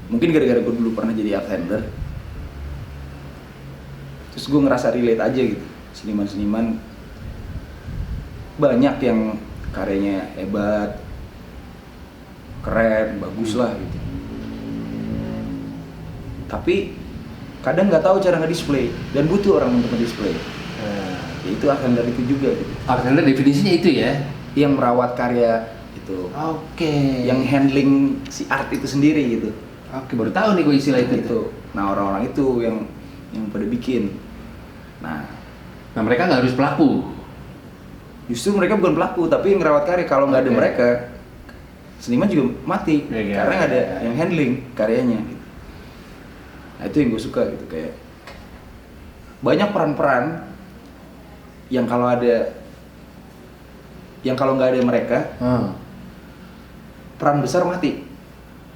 Mungkin gara-gara gue dulu pernah jadi art handler. Terus gue ngerasa relate aja gitu. Seniman-seniman banyak yang karyanya hebat, keren, bagus lah gitu. Tapi kadang nggak tahu cara nge-display dan butuh orang untuk nge-display. Ya itu art handler itu juga gitu. Art handler definisinya itu ya. Yang merawat karya itu, Oke. yang handling si art itu sendiri gitu. Oke, baru tahu nih gue istilah itu. Itu. Nah orang-orang itu yang pada bikin. Nah Mereka nggak harus pelaku. justru mereka bukan pelaku tapi yang ngerawat karya. Kalau nggak ada Oke. mereka, seniman juga mati Iya, karena nggak ada iya. yang handling karyanya. Gitu. Nah itu yang gue suka gitu, kayak banyak peran-peran yang kalau nggak ada mereka, peran besar mati.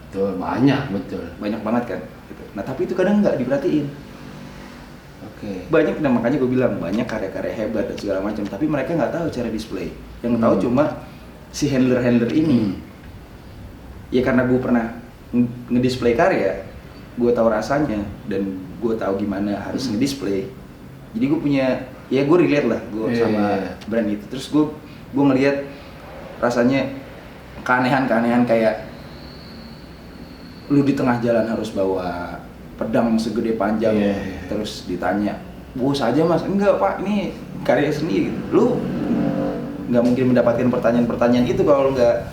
Betul, Banyak banget kan gitu. Nah tapi itu kadang nggak diperhatiin. Oke. Banyak, nah makanya gue bilang banyak karya-karya hebat dan segala macam, tapi mereka nggak tahu cara display. Yang tahu cuma si handler ini. Ya karena gue pernah ngedisplay karya, gue tahu rasanya dan gue tahu gimana harus ngedisplay. Jadi gue punya, ya gue relate lah gue sama brand itu. Terus gue ngelihat rasanya keanehan kayak lu di tengah jalan harus bawa pedang segede panjang, terus ditanya, bos aja mas, enggak pak, ini karya seni gitu. Lu nggak mungkin mendapatkan pertanyaan itu kalau nggak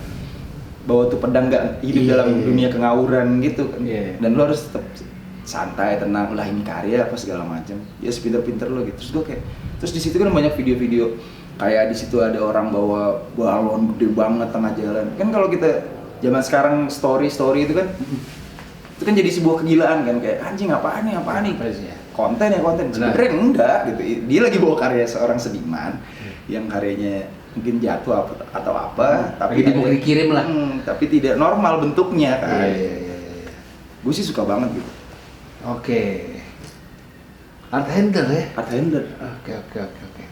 bawa tuh pedang, nggak hidup dalam dunia kengawuran gitu kan. Dan lu harus tetap santai, tenang, lah ini karya apa segala macam, ya sepinter-pinter lo gitu. Terus di situ kan banyak video-video kayak di situ ada orang bawa balon gede banget tengah jalan. Kan kalau kita zaman sekarang story itu kan jadi sebuah kegilaan kan, kayak anjing apaan nih konten sebenarnya enggak gitu. Dia lagi bawa karya seorang seniman yang karyanya mungkin jatuh atau apa, tapi mau dikirim lah, tapi tidak normal bentuknya kan. Gue sih suka banget gitu. Oke. Art handler ya? Art handler. Oke.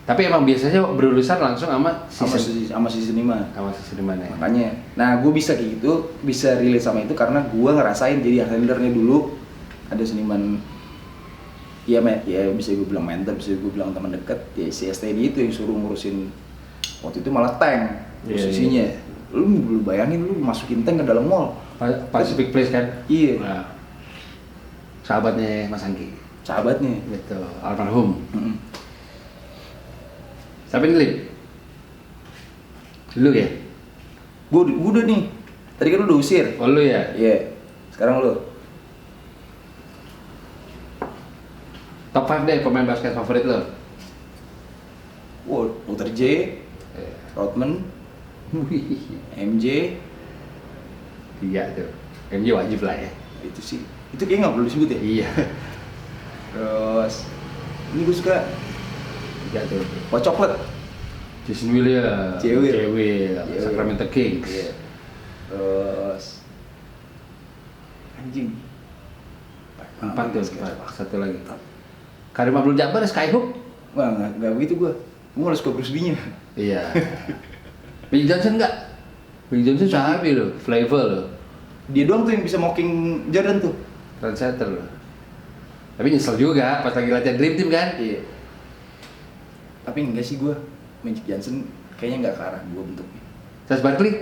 Tapi emang biasanya berurusan langsung sama si seniman. Sama si seniman ya. Makanya, nah gue bisa kayak gitu, bisa relate sama itu karena gue ngerasain jadi art handlernya dulu. Ada seniman, ya bisa gue bilang mentor, bisa gue bilang teman dekat, ya si STD itu yang suruh ngurusin. Waktu itu malah tank posisinya. Lu bayangin lu masukin tank ke dalam mall. Pacific Place kan? Iya. Nah, sahabatnya Mas Angki. Sahabatnya. Betul, almarhum. Siapa ini, Lip? Lu ya? Gua udah nih. Tadi kan lu udah usir. Oh, lu ya? Iya. Sekarang lu. Top 5 deh pemain basket favorit lo. Wow, Dr. J, Rodman, MJ. Iya tuh. MJ wajib lah ya. Itu sih. Itu kayaknya nggak perlu disebut ya? Iya. Terus ini gue suka. Iya tuh. Oh, coklat. Jason Williams. Cewek. Sacramento Kings. Iya. Terus anjing. 4 tuh. Satu lagi. Karim Abdul-Jabbar, Skyhook. Wah, nggak begitu gue malah suka Bruce Lee-nya. Iya. Magic Johnson nggak? Magic Johnson sahabi lo, Flavor lo. Dia doang tuh yang bisa mocking Jordan tuh. Trendsetter lo. Tapi nyesel juga pas lagi latihan Dream Team kan? Iya. Tapi enggak sih gue, Magic Johnson kayaknya nggak ke arah gue bentuknya. Charles Barkley?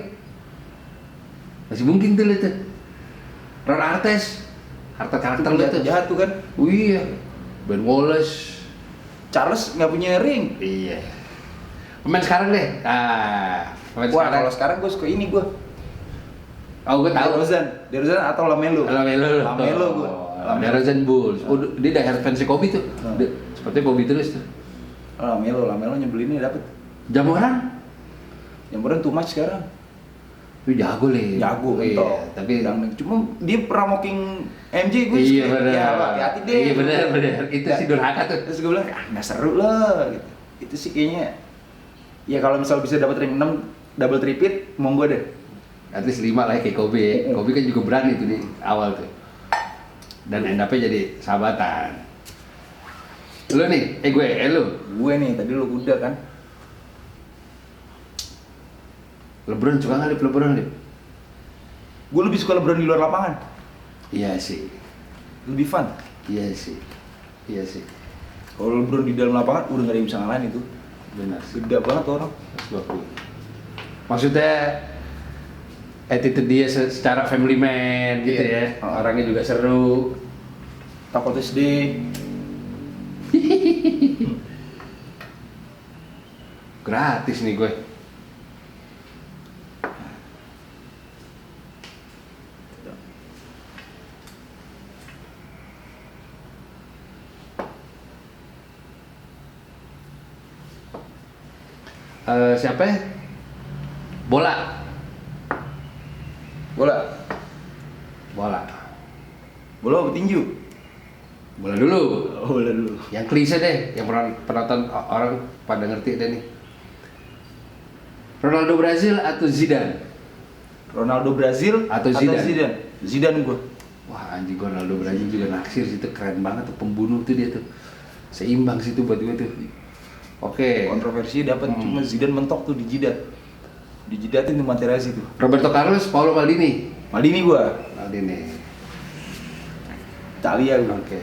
Masih mungkin tuh lihat. Ron Artest? Harta karakter lo tuh. Jahat tuh kan. Iya. Ben Wallace. Charles nggak punya ring. Iya. Pemain sekarang deh. Pemain Wah, sekarang. kalau sekarang gue suka ini gue. Oh, gue tahu. DeRozan atau Lamelo. Lamelo gue. DeRozan Bulls. Oh, dia dah fans Kobe tuh. Seperti Kobe terus tuh. Lamelo nyebelinnya dapet. Jamoran too much sekarang. Tapi jago le. Jago, iya. Tapi cuma dia pernah mocking MJ gue. Iya benar. Ya hati-hati deh. Iya benar. Itu sih durhaka tuh. Terus gue bilang, nggak seru lah. Gitu. Itu sih kayaknya. Ya kalau misal bisa dapat ring 6 double tripit, monggo deh. At least 5 lah kayak Kobe. Kobe kan juga berani tuh di awal tuh. Dan end up-nya jadi sahabatan. Lu nih, lu. Gue nih, tadi lu udah kan. LeBron suka nggak LeBron? Gue lebih suka LeBron di luar lapangan. Iya sih. Lebih fun. Iya sih. Kalau LeBron di dalam lapangan udah nggak ada yang bisa ngalahin itu. Benar. Gede banget tuh orang. 120. Maksudnya attitude dia secara family man gitu ya. Orangnya juga seru. Takut SD. Gratis nih gue. Siapa ya? Bola. Bola apa tinju? Bola dulu. Oh, bola dulu. Yang klise deh, yang penonton orang pada ngerti deh nih. Ronaldo Brazil atau Zidane? Ronaldo Brazil Atau Zidane? Zidane gua. Wah anjing, Ronaldo Brazil juga naksir sih, itu keren banget tuh, pembunuh tuh dia tuh. Seimbang sih tuh buat gue tuh. Oke. Kontroversi dapat cuma Zidane mentok tuh dijidatin tuh Materazzi tuh. Roberto Carlos, Paolo Maldini. Maldini gua. Maldini. Italia gua. Oke.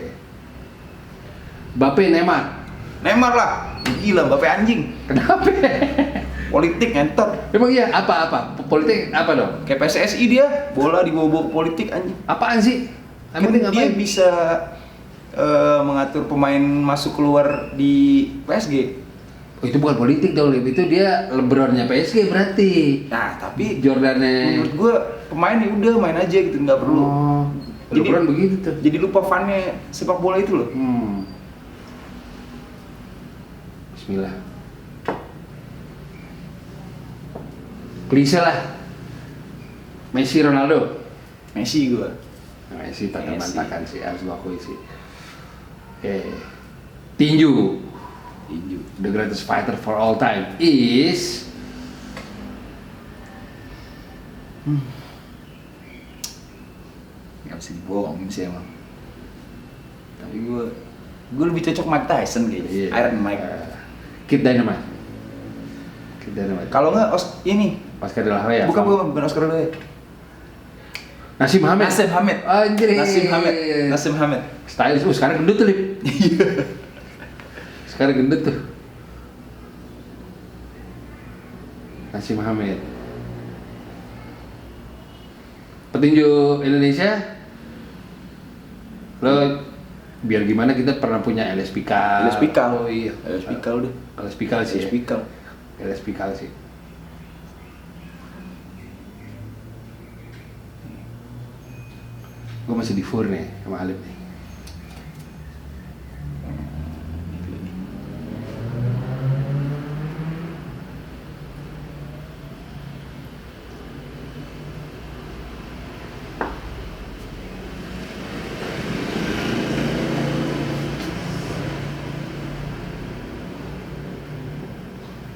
Mbappe, Neymar. Neymar lah. Gila, Mbappe anjing. Kenapa? Politik ngentot. Emang iya, apa? Politik apa dong? Kayak PSSI dia, bola dibawa-bawa ke politik anjing. Apaan sih? Emang Kan dia ngapain? bisa mengatur pemain masuk keluar di PSG. Oh, itu bukan politik dong, Lip. Itu dia LeBronnya PSG berarti. Nah, tapi Jordannya. menurut gua pemain ya udah main aja gitu, nggak perlu. Oh, Jadi- LeBron begitu tuh. Jadi lupa funnya sepak bola itu loh. Bismillah. Klise lah. Messi, Ronaldo. Messi gua. Nah, Messi tak Messi. termantakan sih, harus gua akui sih. Oke. Tinju. The greatest fighter for all time is Nggak bisa dibohongin sih emang. Tapi gua lebih cocok Mike Tyson kayaknya. Iya. Iron Mike. Kid Dynamite. Kid Dynamite. Kalau nggak ini Oscar de la Hoya. bukan Oscar dulu ya. Nasim Hamed. Nasim Hamed. Anjir. Nasim Hamed. Stylish. Sekarang gendut tuh, Lip. Sekarang gendut tuh. Nasim Hamed. Petinju Indonesia. Lo biar gimana kita pernah punya LS Pikal. LS Pikal. Oh iya. LS Pikal udah. LS Pikal sih. LS Pikal. LS Pikal sih. Gue masih di fur nih sama Alip nih.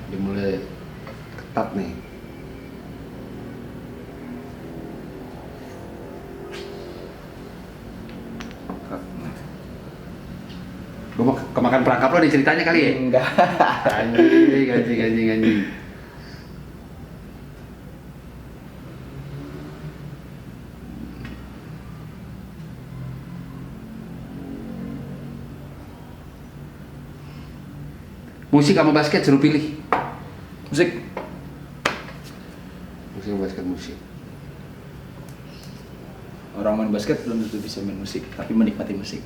Dia mulai ketat nih. Gue mau kemakan perangkap lo di ceritanya kali ya? Enggak. Anjing. Musik sama basket suruh pilih. Musik. Musik sama basket musik. Orang main basket belum tentu bisa main musik, tapi menikmati musik.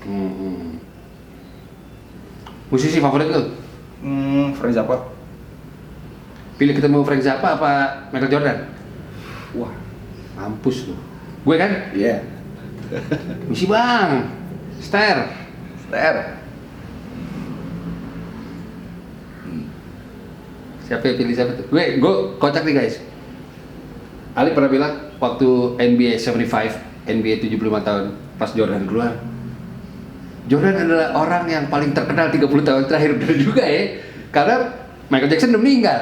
Musisi favorit lo? Frank Zappa. Pilih ketemu Frank Zappa apa Michael Jordan? Wah, Mampus lu. Gue kan? iya. Misi bang. Ster. TR. Siapa yang pilih siapa tuh? Gue kocak nih guys. Ali pernah bilang waktu NBA 75, NBA 75 tahun pas Jordan keluar. Jordan adalah orang yang paling terkenal 30 tahun terakhir. Bener juga ya. Karena Michael Jackson udah meninggal.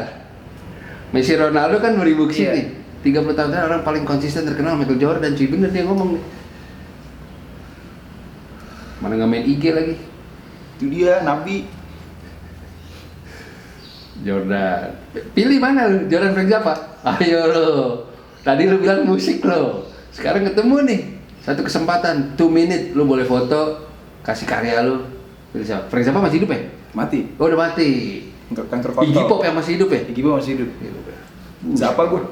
Messi, Ronaldo kan 2000 kesini. 30 tahun terakhir orang paling konsisten terkenal Michael Jordan. Cuy bener dia ngomong nih. Mana nggak main IG lagi? Itu dia Nabi. Jordan. Pilih mana lu? Jordan Frank Zappa? Ayo lo. Tadi lu bilang musik lo. Sekarang ketemu nih. Satu kesempatan, 2 minute lu boleh foto, kasih karya lu. Pilih siapa? Frank Zappa masih hidup ya? Mati. Oh udah mati. Kanker kotor. Iggy Pop yang masih hidup ya? Iggy Pop masih hidup. Zappa gua.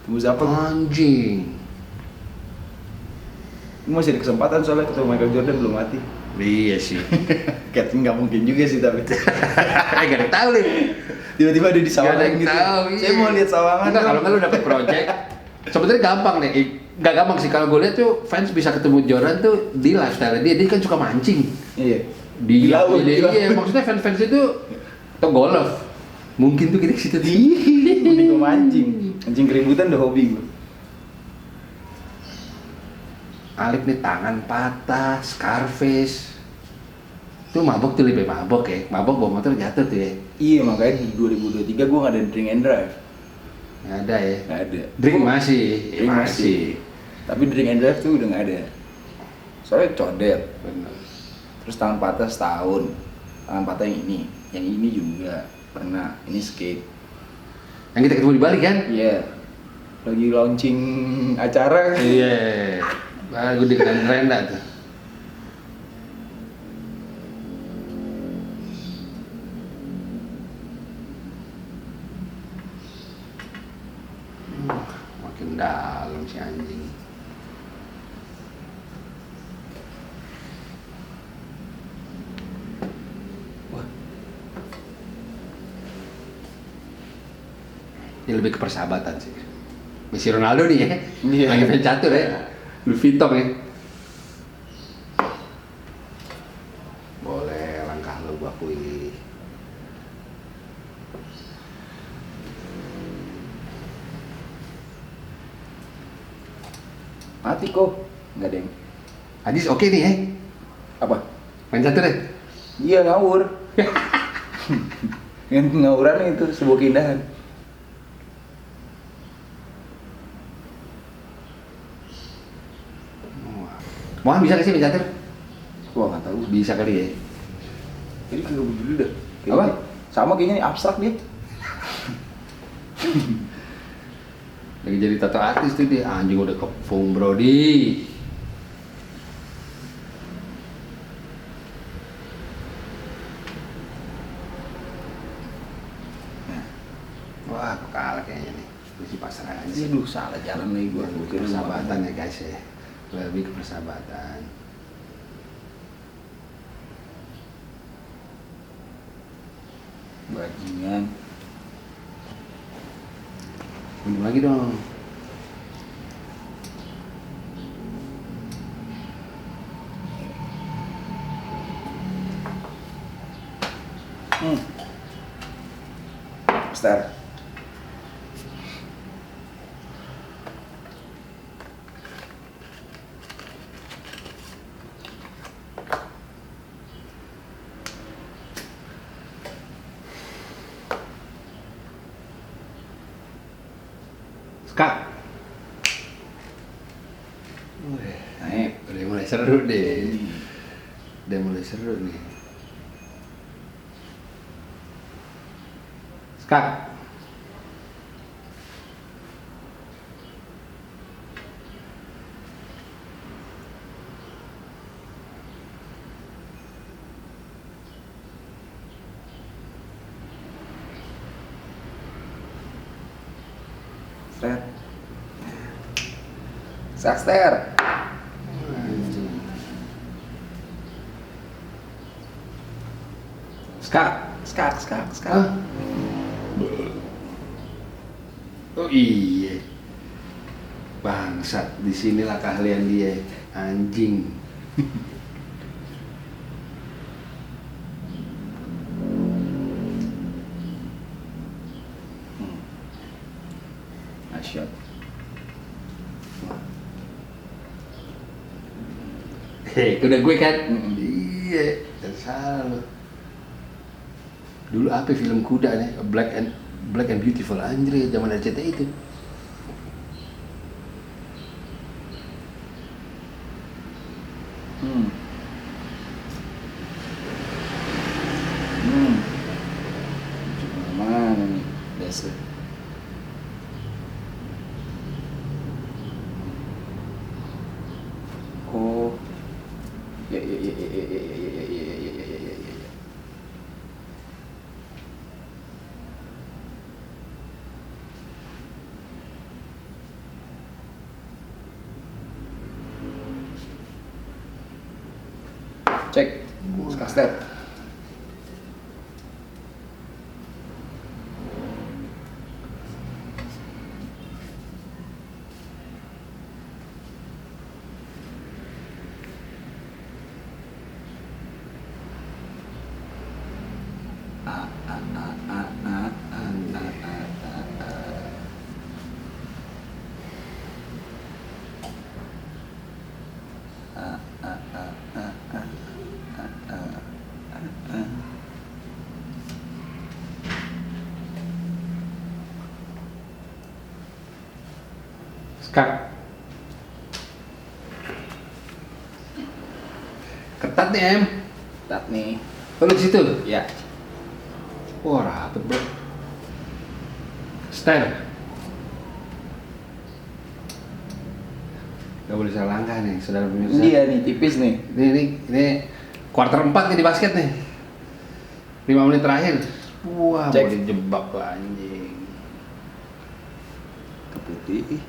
Tunggu Zappa gua. Anjing. Gua masih ada kesempatan soalnya ketemu Michael Jordan belum mati. Iya sih. Kayak nggak mungkin juga sih tapi. Gak ada tahu nih. Tiba-tiba ada di Gak ada Sawangan yang gitu. tahu. Saya mau lihat Sawangan. Enggak, dong. kalau nggak lu dapet project. Sebetulnya gampang nih. Gak gampang sih kalau gue lihat tuh fans bisa ketemu Jordan tuh di lifestyle dia kan suka mancing. Iya. Di laut, di laut. iya, maksudnya fans itu atau golf. Mungkin tuh kita ke situ di. Mending gua mancing. Mancing keributan udah hobi gua. Alip nih tangan patah, Scarface. Tuh mabok tuh lebih mabok ya. Mabok bawa motor jatuh tuh ya. Iya, makanya di 2023 gue nggak ada drink and drive. Nggak ada ya. Nggak ada. Drink Gua- masih. Drink masih. Tapi drink and drive tuh udah nggak ada. Soalnya codet. Bener. Terus tangan patah setahun. Tangan patah yang ini juga pernah. Ini skate. Yang kita ketemu di Bali kan? Iya. Lagi launching acara. Iya. Bagus di keren renda tuh. Makin dalam si anjing. Wah, Ini lebih ke persahabatan sih. Messi Ronaldo nih ya. Iya. Lagi main catur ya. Louis Vuitton ya. Boleh langkah lo gua akui. mati kok. Nggak ada yang. Adis oke nih ya. Apa? Main catur ya. Iya, ngawur. Yang ngawuran itu sebuah keindahan. Mohan bisa gak sih main catur? Gua nggak tahu. Bisa kali ya. Jadi kagak begitu dah. Apa? Sama kayaknya ini abstrak dia. Lagi jadi tato artis tuh dia. Anjing udah kepung brody. Wah, aku kalah kayaknya nih. Masih pasrah aja sih. Aduh, salah jalan lagi gua. Lebih ke persahabatan ya guys ya. Lebih ke persahabatan. Bajingan. Minum lagi dong. Star. Skak. Naik. Udah mulai seru deh. Udah mulai seru nih. Skak. Star. Saster. Skak. Skak. Hah? Oh iya. Bangsat, disinilah keahlian dia. Anjing. Nice shot. Hei, udah gue kan? Mm-mm. Iya, dan salah lo. Dulu apa film kuda nih? Black and Beautiful anjir zaman RCTI itu. Hmm. Hmm. Mana nih? Dasar. Oh. Ya. Cek. Skaster. Skak. Ketat nih em. Tat nih. Oh, lu di situ? Ya. Wah, rapet bro. Style. Gak boleh salah langkah nih, saudara pemirsa. Iya nih, tipis nih. Ini kuarter 4 nih di basket nih. 5 menit terakhir. Wah, Cek. mau dijebak tuh anjing. Ke putih.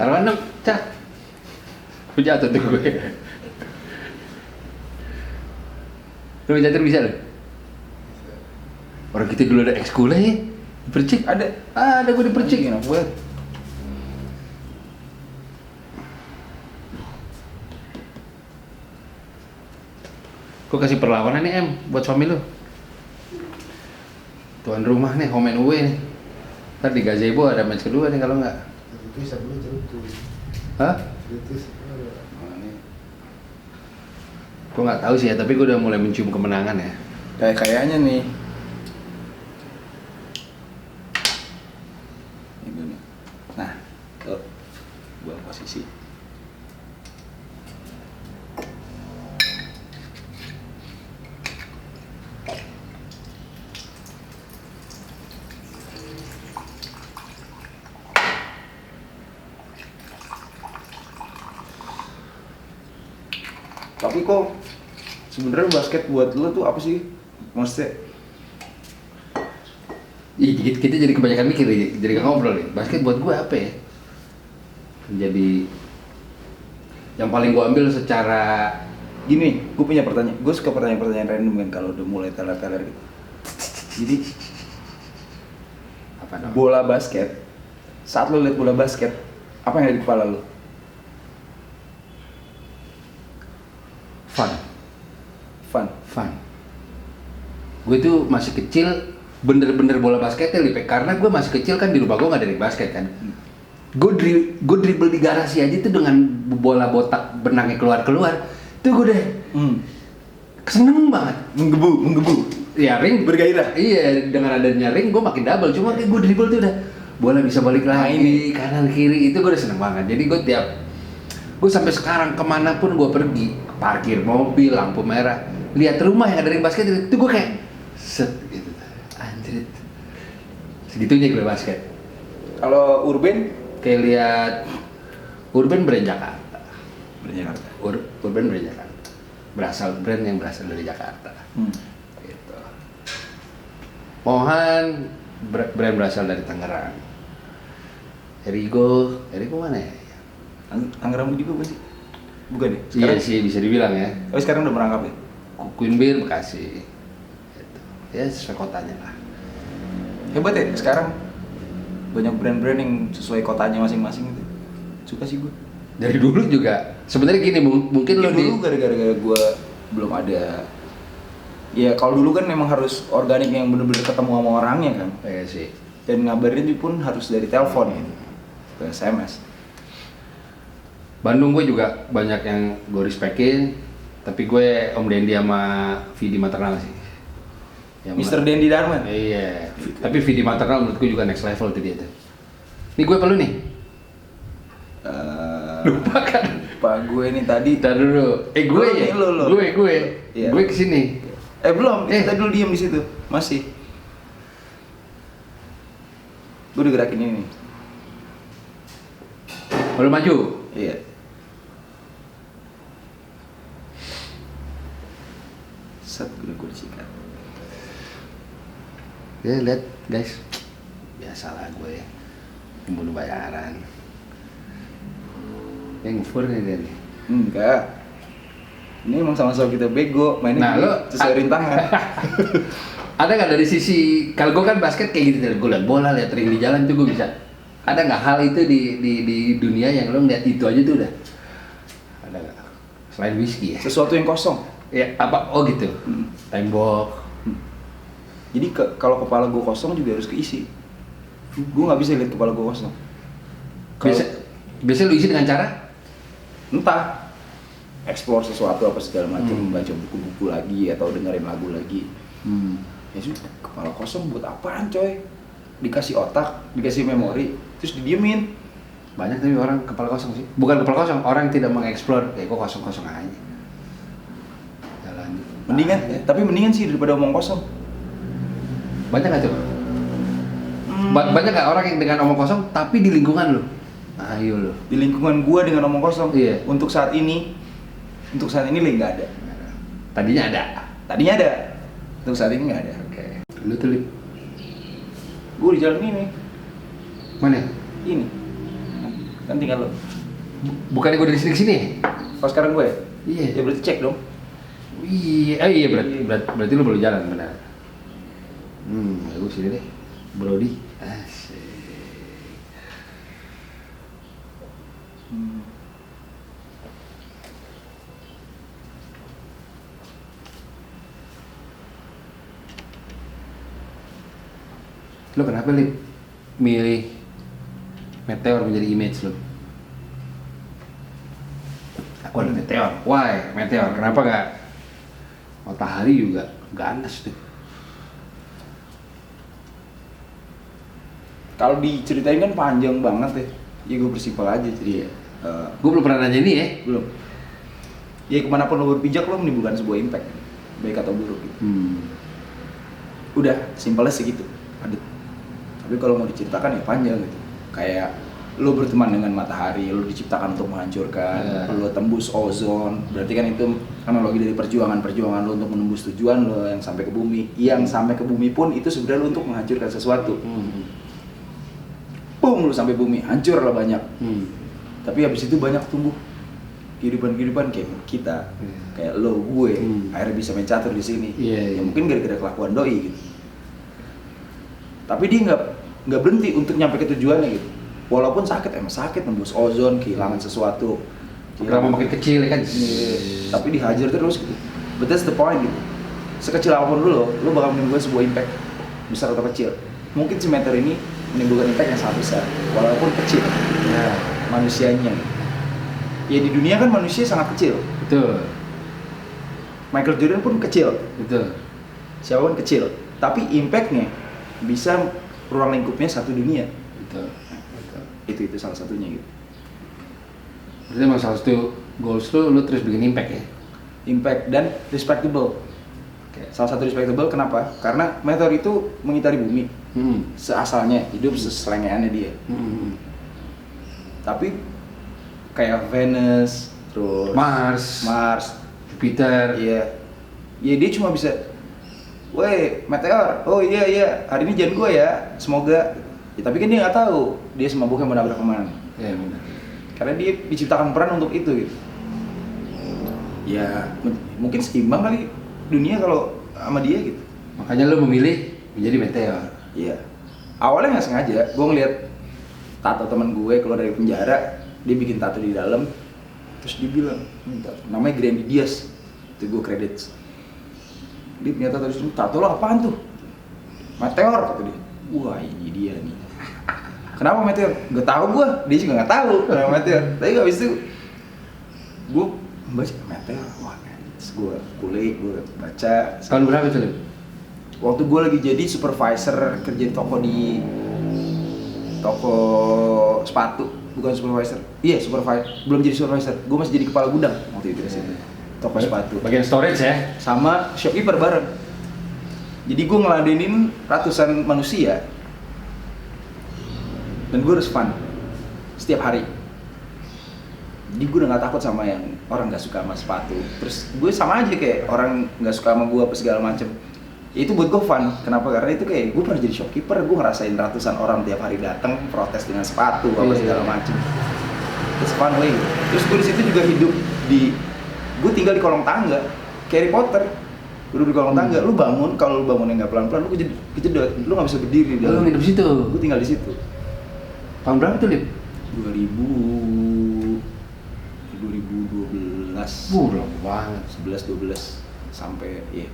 Taruhan dong, cak. Gue jatuh tuh gue. Lu jatuh bisa loh. Orang kita dulu ada ekskulnya ya. Dipercik. Ada gue dipercik. Enak banget. Gue kasih perlawanan nih em buat suami lu. Tuan rumah nih, home and away nih. Ntar di gazebo ada match kedua nih kalau nggak. Hah? Gue nggak tahu sih ya, tapi gue udah mulai mencium kemenangan ya. Kayaknya nih. Ini nih. Nah, tuh. Gua posisi. Tapi kok sebenarnya basket buat lo tuh apa sih? Maksudnya Ih, kita jadi kebanyakan mikir nih, jadi gak ngobrol nih. Basket buat gue apa ya? Jadi yang paling gue ambil secara gini, gue punya pertanyaan. Gue suka pertanyaan-pertanyaan random kan kalau udah mulai teler-teler gitu. Jadi apa namanya? bola basket, saat lo lihat bola basket, apa yang ada di kepala lo? Fun. Gue tuh masih kecil, bener-bener bola basketnya Lipek. Karena gue masih kecil kan, di rumah gue gak ada ring basket kan. Gue dribble di garasi aja tuh dengan bola botak benangnya keluar-keluar. Tuh gue deh seneng banget. Menggebu. Ya ring Bergairah. Iya, dengan adanya ring gue makin double. Cuma kayak gue dribble tuh udah bola bisa balik lagi kanan kiri, itu gue udah seneng banget. Jadi gue sampai sekarang kemanapun gue pergi, parkir mobil, lampu merah, lihat rumah yang ada ring basket itu gue kayak set gitu, anjir. Segitunya gue basket. Kalau urban, Kayak lihat Urban brand Jakarta. Jakarta. Urban brand Jakarta. Brand yang berasal dari Jakarta. Gitu. Mohan brand berasal dari Tangerang. Erigo mana ya? Tangerang juga sih? Bukan ya? Iya sih, bisa dibilang ya. Oh, sekarang udah merangkap ya? Queen Beer Bekasi. Gitu. Ya sesuai kotanya lah. Hebat ya, sekarang banyak brand-brand yang sesuai kotanya masing-masing gitu. Suka sih gue. Dari dulu juga. Sebenarnya gini, mungkin lo dulu gara-gara gue belum ada. Ya kalau dulu kan memang harus organik yang bener-bener ketemu sama orangnya kan. Iya sih. Dan ngabarin pun harus dari telepon gitu. Ke SMS. Bandung gue juga banyak yang gue respectin, tapi gue Om Dendi sama Vidi Maternal sih. Mr. Dendi Darman. Iya, tapi Vidi Maternal menurut gue juga next level tuh dia tuh. Ini gue perlu nih. Lupa kan? Pak gue ini tadi. Ntar dulu. Gue ya? Lo. Gue. Iya. Gue kesini. Belum, kita dulu diam di situ. Masih. Gue udah gerakin ini. Baru maju? Iya. Set, gue disikat. Ya lihat guys, biasalah gue pembunuh bayaran. Yang ngefur nih dia nih. Enggak. Ini emang sama-sama kita bego, mainnya Nah, lo sesuai rintangan. ada nggak dari sisi, kalau gue kan basket kayak gitu, gue liat bola, liat ring di jalan tuh gue bisa. Ada nggak hal itu di dunia yang lo ngeliat itu aja tuh udah? Ada nggak? Selain whisky ya? Sesuatu yang kosong. Ya apa? Oh gitu. Tembok. Jadi kalau kepala gue kosong juga harus keisi. Gue nggak bisa lihat kepala gue kosong. Biasa, biasa lo isi dengan cara? Entah explore sesuatu apa segala macam, baca buku-buku lagi atau dengerin lagu lagi. Ya sudah, kepala kosong buat apaan coy? Dikasih otak, dikasih memori, terus didiemin. Banyak tapi orang kepala kosong sih. Bukan kepala kosong, orang yang tidak mengeksplor. Kayak kok kosong-kosong aja. Jalan. Mendingan, tapi mendingan sih daripada omong kosong. Banyak nggak tuh? Banyak nggak orang yang dengan omong kosong tapi di lingkungan lo? Ayo lo. Di lingkungan gua dengan omong kosong. Iya. Untuk saat ini lagi nggak ada. Tadinya ada. Tadinya ada. Untuk saat ini nggak ada. Oke. Lu tuh Lip. Gua di jalan ini. Mana? Ini. Kan tinggal lo. Bukannya gue dari sini ya? Kalau sekarang gue, Iya. ya berarti cek dong. Iya, berarti lu baru jalan benar. Bagus sini deh. Brody. Asik. Lo kenapa Lip milih meteor menjadi image lo? Aku ada meteor. Why meteor? Kenapa nggak matahari juga ganas tuh? Kalau diceritain kan panjang banget ya. Ya gue bersimpel aja jadi. Gue belum pernah nanya ini ya. Belum. Ya kemanapun lo berpijak lo menimbulkan sebuah impact, baik atau buruk gitu. Udah, simpelnya segitu. Padat. Tapi kalau mau diceritakan ya panjang gitu. Kayak lo berteman dengan matahari, lo diciptakan untuk menghancurkan, lo tembus ozon, berarti kan itu analogi dari perjuangan lo untuk menembus tujuan lo yang sampai ke bumi. Yang sampai ke bumi pun itu sebenarnya lo untuk menghancurkan sesuatu. Boom, lo sampai bumi, hancur lah banyak. Tapi habis itu banyak tumbuh kehidupan kayak kita, kayak lo, gue, akhirnya bisa main catur di sini. Ya mungkin gara-gara kelakuan doi gitu. Tapi dia nggak berhenti untuk nyampe ke tujuannya gitu. Walaupun sakit, emang sakit, nembus ozon, kehilangan sesuatu. Lama makin kecil ya kan? Tapi dihajar terus gitu. But that's the point gitu. Sekecil apapun lo bakal menimbulkan sebuah impact, besar atau kecil. Mungkin si meteor ini menimbulkan impact yang sangat besar, walaupun kecil. Manusianya. Ya di dunia kan manusia sangat kecil. Betul. Michael Jordan pun kecil. Betul. Siapa pun kecil. Tapi impactnya bisa ruang lingkupnya satu dunia. Betul. Itu salah satunya gitu. Berarti emang salah satu goals lu terus bikin impact ya? Impact dan respectable. Salah satu respectable kenapa? Karena meteor itu mengitari bumi. Seasalnya hidup seselengeannya dia. Tapi kayak Venus, terus Mars, Jupiter. iya. Ya dia cuma bisa, woi meteor, oh iya, hari ini jangan gue ya, semoga. Ya, tapi kan dia nggak tahu dia semabuknya menabrak kemana. Iya benar. Karena dia diciptakan peran untuk itu gitu. Ya mungkin seimbang kali dunia kalau sama dia gitu. Makanya lu memilih menjadi meteor. Iya. Awalnya nggak sengaja, gue ngeliat tato teman gue keluar dari penjara, dia bikin tato di dalam, terus dia bilang, namanya Grandy Diaz, itu gue credits. Dia punya tato di sini, tato lo apaan tuh? Meteor, kata dia. Wah ini dia nih. Kenapa meteor? Gak tahu gue, dia juga nggak tahu kenapa meteor. Tapi abis itu, gue baca meteor, wah terus gue kulik, gue baca. Tahun berapa itu? Waktu gue lagi jadi supervisor kerja di toko sepatu, bukan supervisor. Iya supervisor, belum jadi supervisor. Gue masih jadi kepala gudang waktu itu di situ. Toko sepatu. Bagian storage ya? Sama shopkeeper bareng. Jadi gue ngeladenin ratusan manusia. Dan gue harus fun setiap hari. Jadi gue udah gak takut sama yang orang gak suka sama sepatu. Terus gue sama aja kayak orang gak suka sama gue apa segala macem. Ya itu buat gue fun. Kenapa? Karena itu kayak gue pernah jadi shopkeeper, gue ngerasain ratusan orang tiap hari datang protes dengan sepatu apa segala macem. It's fun way. Terus gue di situ juga hidup di gue tinggal di kolong tangga, kayak Harry Potter. Duduk di kolong tangga, lu bangun, kalau lu bangunnya nggak pelan-pelan, lu kejedot, lu nggak bisa berdiri. Lu nginep situ? Gue tinggal di situ. Tahun berapa tuh, Lip? 2012. Belum banget. 11-12 sampai ya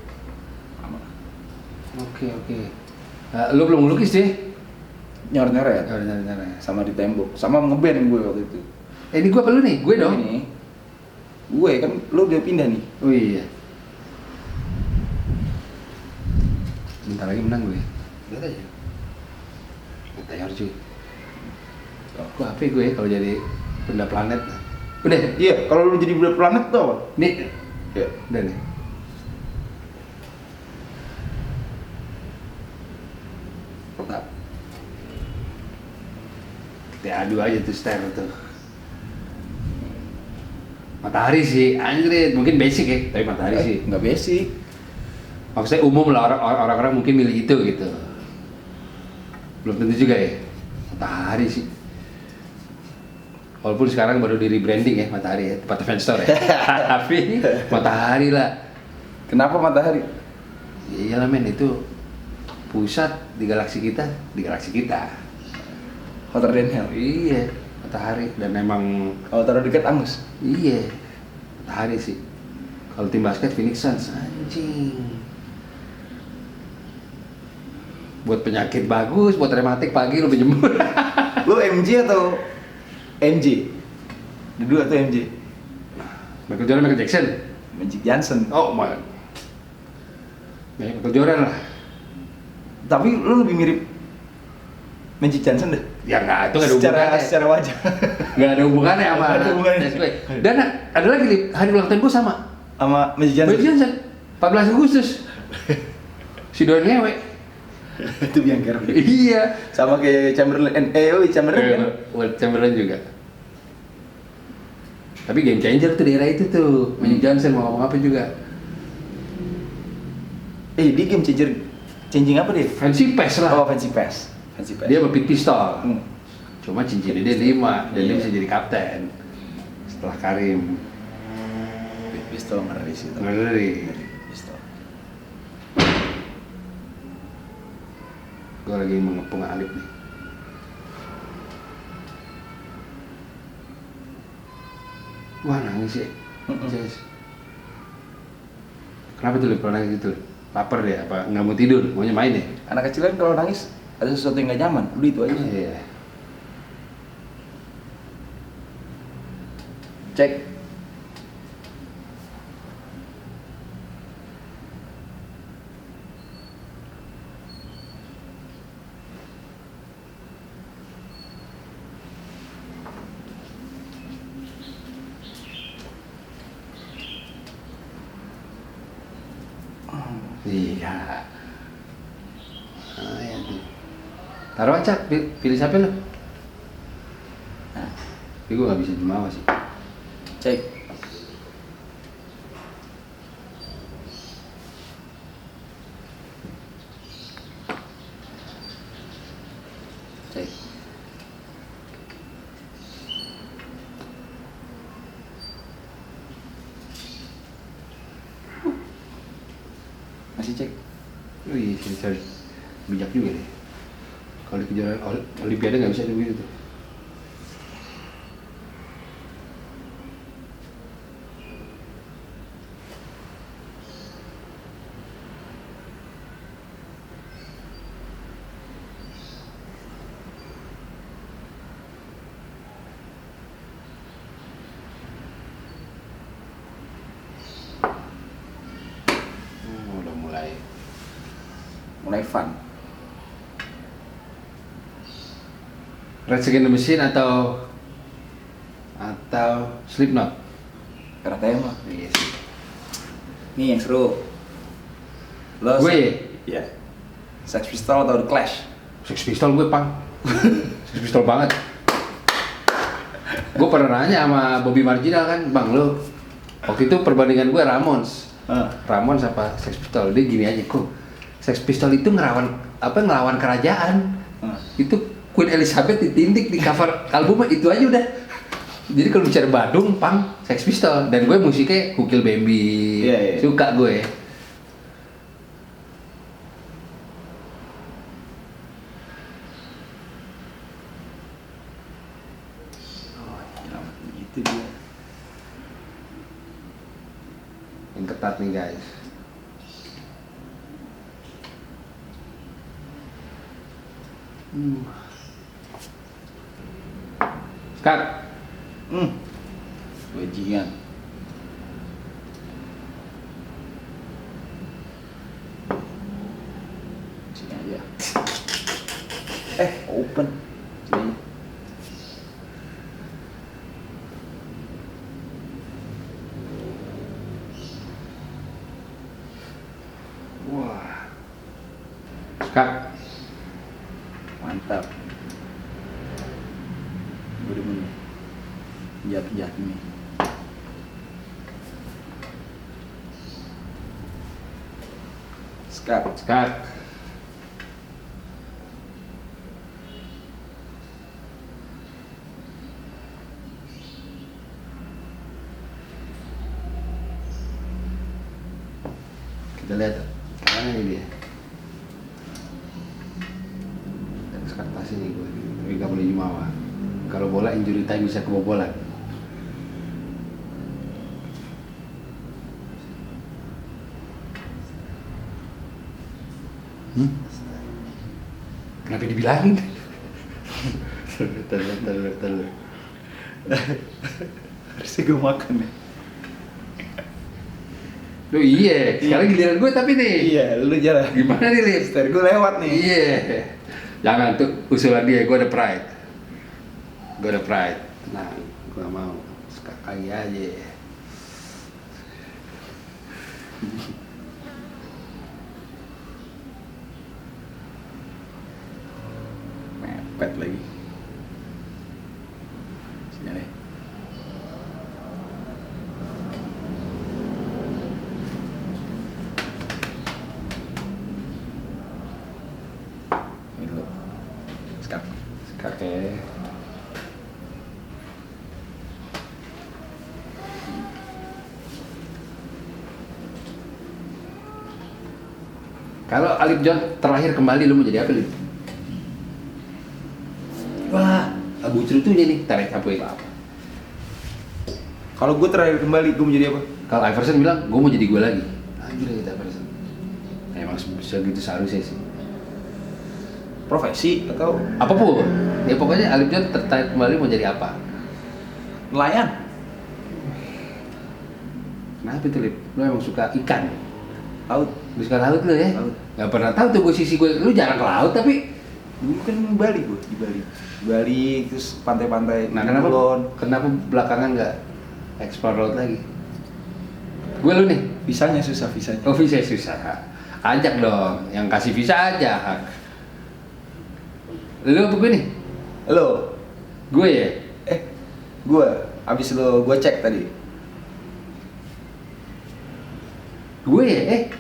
lama. Oke. Lu belum ngelukis deh? Nyoret-nyoret. Nyoret. Sama di tembok, sama ngeband gue waktu itu. Ini gua apa lu nih? Gue dong. Ini. Gue kan, lu udah pindah nih. Oh iya. Bentar lagi menang gue. Lihat aja. Tayar cuy. Gua apa gue kalau jadi benda planet? Udah. Iya, kalau lu jadi budak planet tuh apa? Nih. Ya. Udah nih. Nah, Kita adu aja tuh stare tuh. Matahari sih, anjrit, mungkin basic ya, tapi matahari sih. nggak basic. Maksudnya umum lah orang-orang mungkin milih itu gitu. Belum tentu juga ya. Matahari sih. Walaupun sekarang baru di rebranding ya Matahari ya, tempat fan store ya. Tapi Matahari lah. Kenapa matahari? Ya iyalah men, itu pusat di galaksi kita, Hotter than hell. Iya, Matahari dan emang Kalau taruh dekat angus. iya. Matahari sih. Kalau tim basket Phoenix Suns anjing. Buat penyakit bagus, buat rematik pagi lu berjemur. Lu MJ atau MJ? Dua atau MJ? Michael Jordan, Michael Jackson. Magic Johnson. Oh my. Michael Jordan lah. Tapi lu lebih mirip Magic Johnson deh. Ya nggak, itu nggak ada hubungannya. Secara wajah. Nggak ada hubungannya sama Nggak ada hubungannya. tes gue. Dan ada lagi Lip, hari ulang tahun gue sama. Sama Magic Johnson. Michael Johnson, 14 Agustus. Si Don ngewe. Itu Bianca. Iya. Sama kayak Chamberlain. Chamberlain kan? Will Chamberlain juga. Tapi game changer tuh di era itu tuh. Magic Johnson mau ngomong apa juga. Dia game changing apa deh? Fancy Pass lah. Oh, Fancy Pass. Dia sama Pete Pistol. Hmm. Cuma cincinnya dia 5 dan dia Iya. bisa jadi kapten. Setelah Karim. Pistol ngeri sih itu. Ngeri. Pistol. Gue lagi mengepung Alip nih. Wah nangis ya. Jess. Kenapa tuh Lip kalau nangis gitu? Lapar deh apa nggak mau tidur? Maunya main ya? Anak kecil kan kalau nangis ada sesuatu yang nggak nyaman. Udah itu aja. Iya. Cek. Iya. Ah, ya tuh. Taruh aja, pilih siapa lo? Nah, Tapi gue gak bisa jumawa sih. cek. Cek. Masih cek. Wih, sorry. Bijak juga deh. Kalau di kejuaraan Olimpiade nggak bisa begitu tuh. Udah Mulai fun. Rage Against the Machine atau Slipknot? RTM lah. Iya sih. Nih yang seru. Lo Gue? Iya. Sex Pistol atau The Clash? Sex Pistol gue pang. Sex Pistol banget. Gue pernah nanya sama Bobby Marginal kan, bang lo waktu itu perbandingan gue Ramones apa Sex Pistol, dia gini aja kok Sex Pistol itu ngelawan kerajaan. Itu Queen Elizabeth ditindik di cover albumnya, itu aja udah. Jadi kalau bicara Badung, punk, Sex Pistol, dan gue musiknya Kukil Bambi, Iya, iya. suka gue. Oh, gila, gitu dia. Yang ketat nih guys. Skat, Bajingan. Sini aja. Open. Sini aja. wah, Skat, Mantap. Gue demen jat-jat ini. Skat. Skat. Kita lihat kemana ini dia. Skat pasti nih gue, tapi gak boleh jumawa. Kalau bola injury time bisa kebobolan. Kenapa dibilangin? Telur. Harusnya gue makan ya. Loh iya, sekarang giliran gue tapi nih. Iya, lu jalan. Gimana nih, Lip? Ster gue lewat nih. Iya. Jangan tuh usulan dia, gue ada pride. Nah, gue gak mau. Sekali aja. Mepet lagi. Sini nih. Ini dulu. Sekarang. Kakek. Kalau Alip John terlahir kembali, lu mau jadi apa, Lip? Wah, Abu cerutunya nih, tarik apa ya? Kalau gue terakhir kembali, gue mau jadi apa? Kalau Iverson bilang, gue mau jadi gue lagi. Anjir ya Iverson. Emang segitu seharusnya sih. Profesi atau Apapun. Ya pokoknya Alip John tertarik kembali mau jadi apa? nelayan? Kenapa itu, Lip? Lu emang suka ikan? Laut. Lu suka laut lu ya? Laut. Gak pernah tahu tuh gue sisi gue, lu jarang ke laut tapi. Dulu kan Bali gue, di Bali. Bali, terus pantai-pantai. Nah Kulon. kenapa belakangan nggak explore laut lagi? Gue lu nih. Visanya susah, visanya. Oh visa susah. Ajak dong, yang kasih visa aja. Lu apa gue nih? Lo, Gue ya? gue, abis lo gue cek tadi. Gue ya?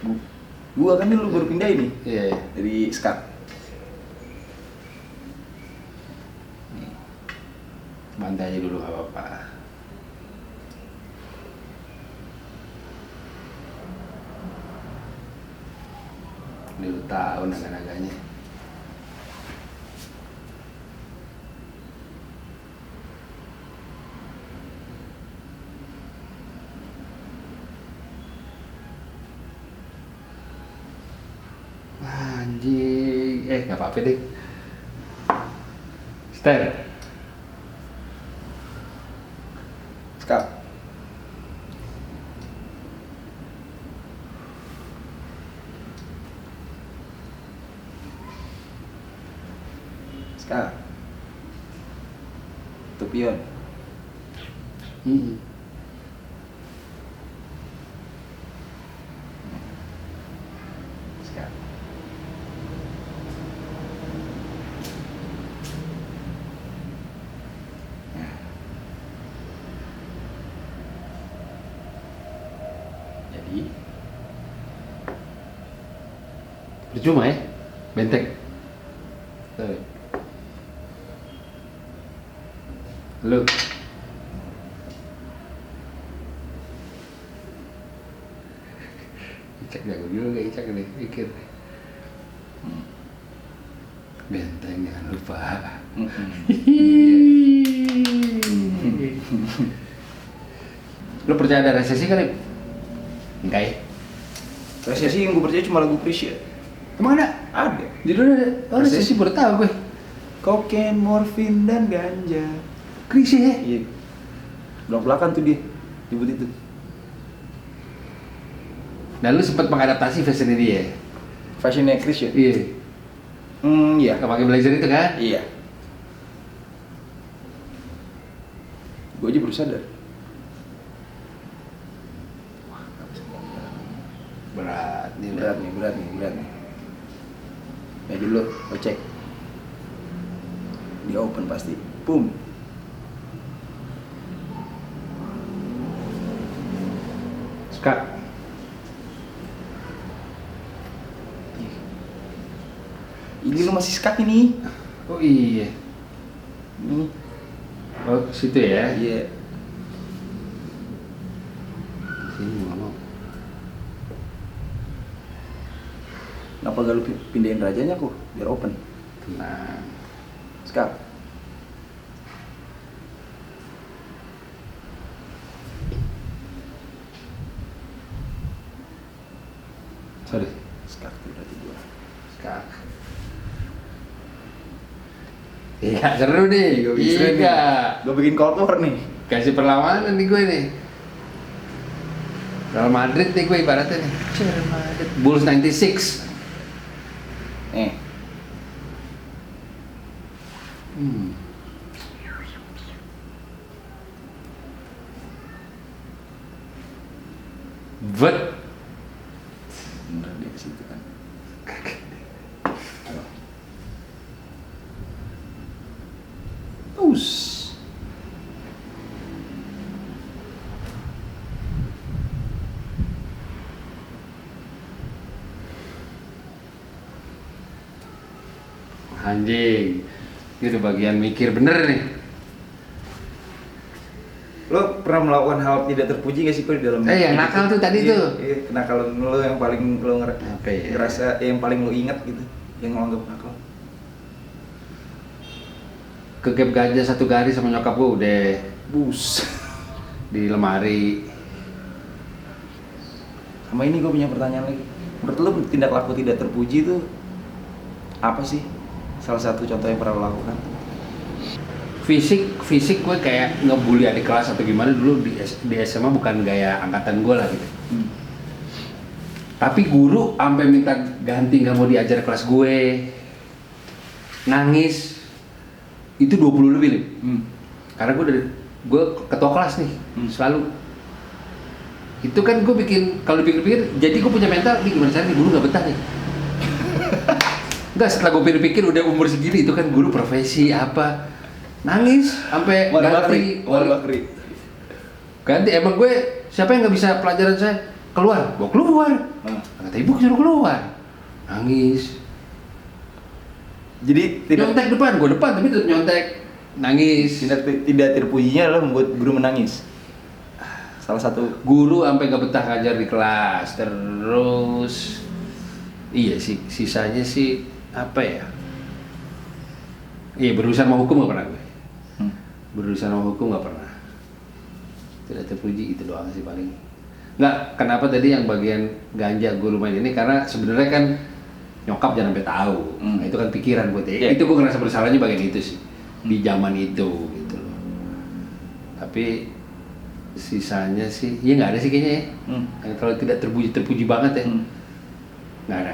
Gue kan ini lu baru pindah ini Iya. dari Skat. Bantai aja dulu gak apa-apa. Ini lu tahu naga-naganya. Anjing, nggak apa-apa deh. Stan, Skat. Skat. Tupion. Skat. Nah. Jadi percuma ya, benteng. Tuh. Lu, juga Icak nih, pikir. Benteng jangan lupa. Lu percaya ada resesi kan? Enggak ya? Resesi yang gue percaya cuma lagu Krisya. Emang ada? Ada. Judulnya ada? Oh, resesi baru tahu gue. Kokain, morfin, dan ganja. Krisya ya? Iya. Belak-belakan tuh dia, nyebut itu. Dan lu sempat mengadaptasi fashion dia? Fashionnya Krisya. Iya. Iya. Gak pakai blazer itu kan? Iya. Gue aja baru sadar. Berat nih. Berat nih. Ya dulu, lo cek. Di open pasti. Boom. Skak. Ini lo masih skak ini. Oh iya. Nih. Oh situ ya? Iya. Sini nggak mau. Kenapa gak lu pindahin rajanya kok? Biar open. Tenang. Skak. Sorry. Skak tuh berarti gua. Skak. Iya seru nih. Iya. Gue bikin cold war nih. Kasih perlawanan nih gue nih. Real Madrid nih gue ibaratnya nih. Real Madrid. Bulls 96. Vet. Bener dia ke situ kan. Us. Anjing. Ini udah bagian mikir bener nih. Lo pernah melakukan hal tidak terpuji gak sih kok di dalam Yang nakal tuh tadi tuh. Iya, kenakalan lo yang paling lo Apa ya? ngerasa yang paling lo ingat gitu, yang lo anggap nakal. Kegep ganja satu garis sama nyokap gue udah Bus. di lemari. Sama ini gue punya pertanyaan lagi. Menurut lo tindak laku tidak terpuji itu apa sih? Salah satu contoh yang pernah lo lakukan? Fisik gue kayak ngebully adik kelas atau gimana dulu di SMA bukan gaya angkatan gue lah gitu. Tapi guru sampai minta ganti, nggak mau diajar kelas gue. Nangis. Itu 20 lebih nih. Karena gue ketua kelas nih, selalu. Itu kan gue bikin, kalau dipikir-pikir, jadi gue punya mental, nih gimana caranya guru nggak betah nih. Enggak, setelah gue pikir-pikir udah umur segini, itu kan guru profesi apa. Nangis, sampai ganti, emang gue, siapa yang nggak bisa pelajaran saya? Keluar, gue keluar. Kata ibu suruh keluar. Nangis. Jadi tidak Nyontek depan, gue depan tapi tetap nyontek. Nangis. tidak terpujinya adalah membuat guru menangis. Salah satu Guru sampai gak betah ngajar di kelas. Terus iya sih, sisanya sih apa ya? Iya, berurusan sama hukum gak pernah gue. Berurusan sama hukum gak pernah. Tidak terpuji, itu doang sih paling. Nggak, kenapa tadi yang bagian ganja gue lumayan ini, karena sebenarnya kan nyokap jangan sampai tahu. Nah, itu kan pikiran buat dia. Itu gue ngerasa bersalahnya bagian itu sih. Di zaman itu gitu loh. Tapi sisanya sih, ya nggak ada sih kayaknya ya. Kalau tidak terpuji banget ya. Nggak ada.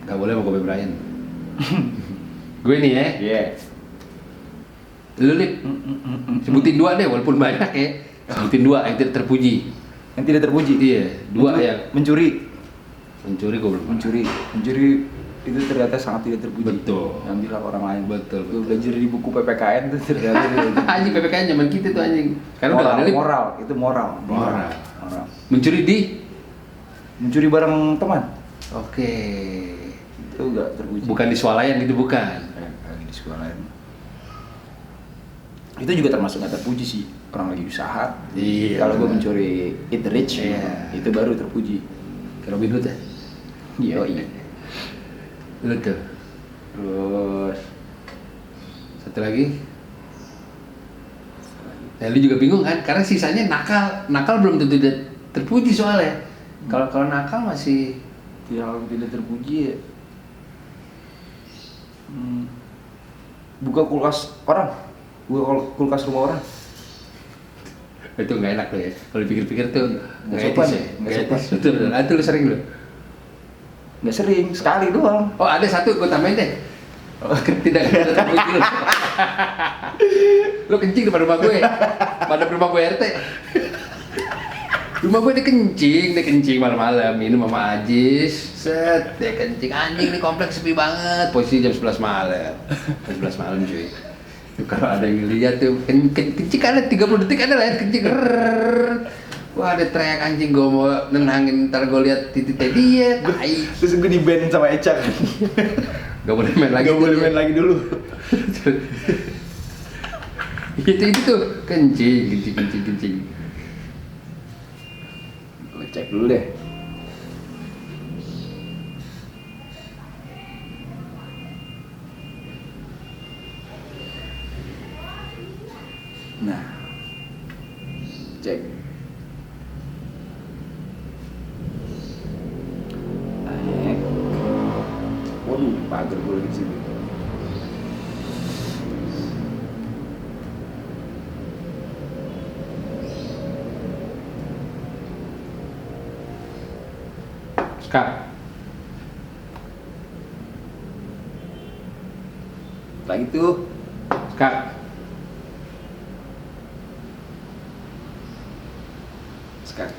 Nggak boleh mau Kobe Bryant. Gue nih ya. Iya. Lu Lip, sebutin 2 deh walaupun banyak ya. Sebutin 2 yang tidak terpuji. Yang tidak terpuji. Iya, 2 yang mencuri gue belum. mencuri itu ternyata sangat tidak terpuji. Betul. Yang bilang orang lain. Betul. Gue belajar di buku PPKN tuh ternyata Anjing PPKN zaman kita tuh anjing. Karena udah ada Lip. moral. Mencuri bareng teman. Oke. Itu enggak terpuji. Bukan di swalayan gitu bukan. Lagi di sekolah lain. Itu juga termasuk nggak terpuji sih, orang lagi usaha. Iya, Kalau gue benar. mencuri eat the rich, Iya. itu baru terpuji. Kayak Robin Hood ya? Iya. Lu tuh. Terus satu lagi. Ya lu juga bingung kan? Karena sisanya nakal belum tentu terpuji soalnya. Kalau nakal masih Yang tidak terpuji ya. Buka kulkas orang, kulkas rumah orang. itu nggak enak tuh ya. Kalau dipikir-pikir tuh Nggak nggak sopan etis ya. ya? Nggak Nggak sopan. etis. Betul. Itu lu sering lu. Nggak sering, sekali doang. Oh ada satu gue tambahin deh. Oh, tidak terpuji lu. Lu kencing depan rumah gue. Pada rumah gue RT. Rumah gue dia kencing malam-malam, minum sama Ajis. Set, dia kencing, anjing nih kompleks sepi banget. Posisi jam 11 malam. Jam 11 malam cuy. Tuh, kalau ada yang lihat tuh, kencing ada 30 detik ada lah ya, kencing. Rrrr. Wah ada teriak anjing, gue mau nenangin, ntar gue lihat titiknya dia, tai. Terus gue di-ban sama Eca. Gak boleh main lagi. Gak boleh main lagi dulu. Itu tuh, kencing. Gue cek dulu deh. Nah, cek. Naik. Waduh, pagar gue lagi di sini. Kak, Lagi tuh. Kak, Sekarang.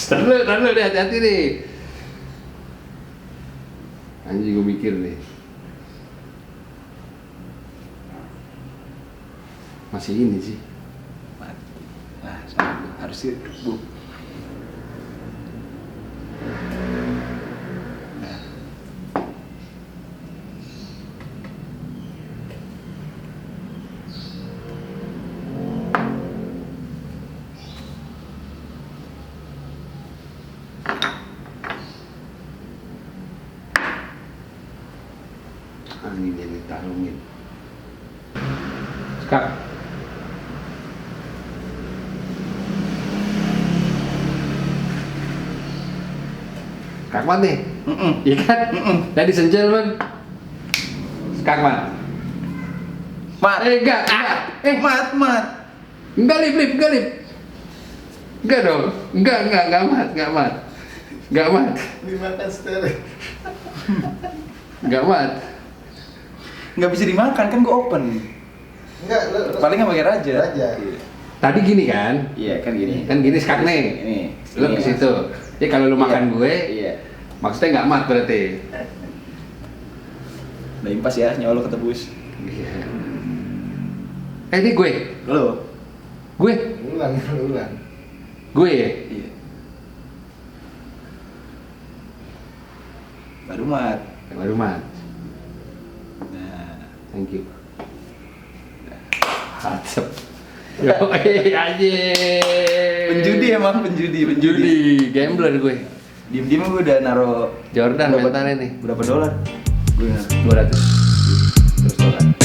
tahan lu deh, hati-hati nih. Anjing gue mikir nih. Masih ini sih. Mati. Nah, sama harus sih bu. Nah. Angin yang ditarungin. Kak. Kakman nih, iya kan? Tadi senjel man. Kakman. Mat. Enggak. Mat. Enggak lip. Enggak dong. Enggak mat. Dimakan steril. Enggak mat. Nggak bisa dimakan kan gue open. Enggak, lu Paling nggak pakai raja. Raja. Tadi gini kan? Iya kan gini. Kan gini skak nih. Ini. Lu ke situ. Jadi kalau lu makan gue, Iya. maksudnya nggak mat berarti. Udah impas ya, nyawa lo ketebus. Ini gue. Lo. Gue Ulang. ya? Iya. Baru mat. Baru mat. Nah. Thank you. Hatsep. Yo, anjing. Penjudi emang Penjudi, gambler gue. Diem-diem gue udah naro Jordan berapa- mentalnya nih. Berapa dolar? Gue naro 200. terus dolar.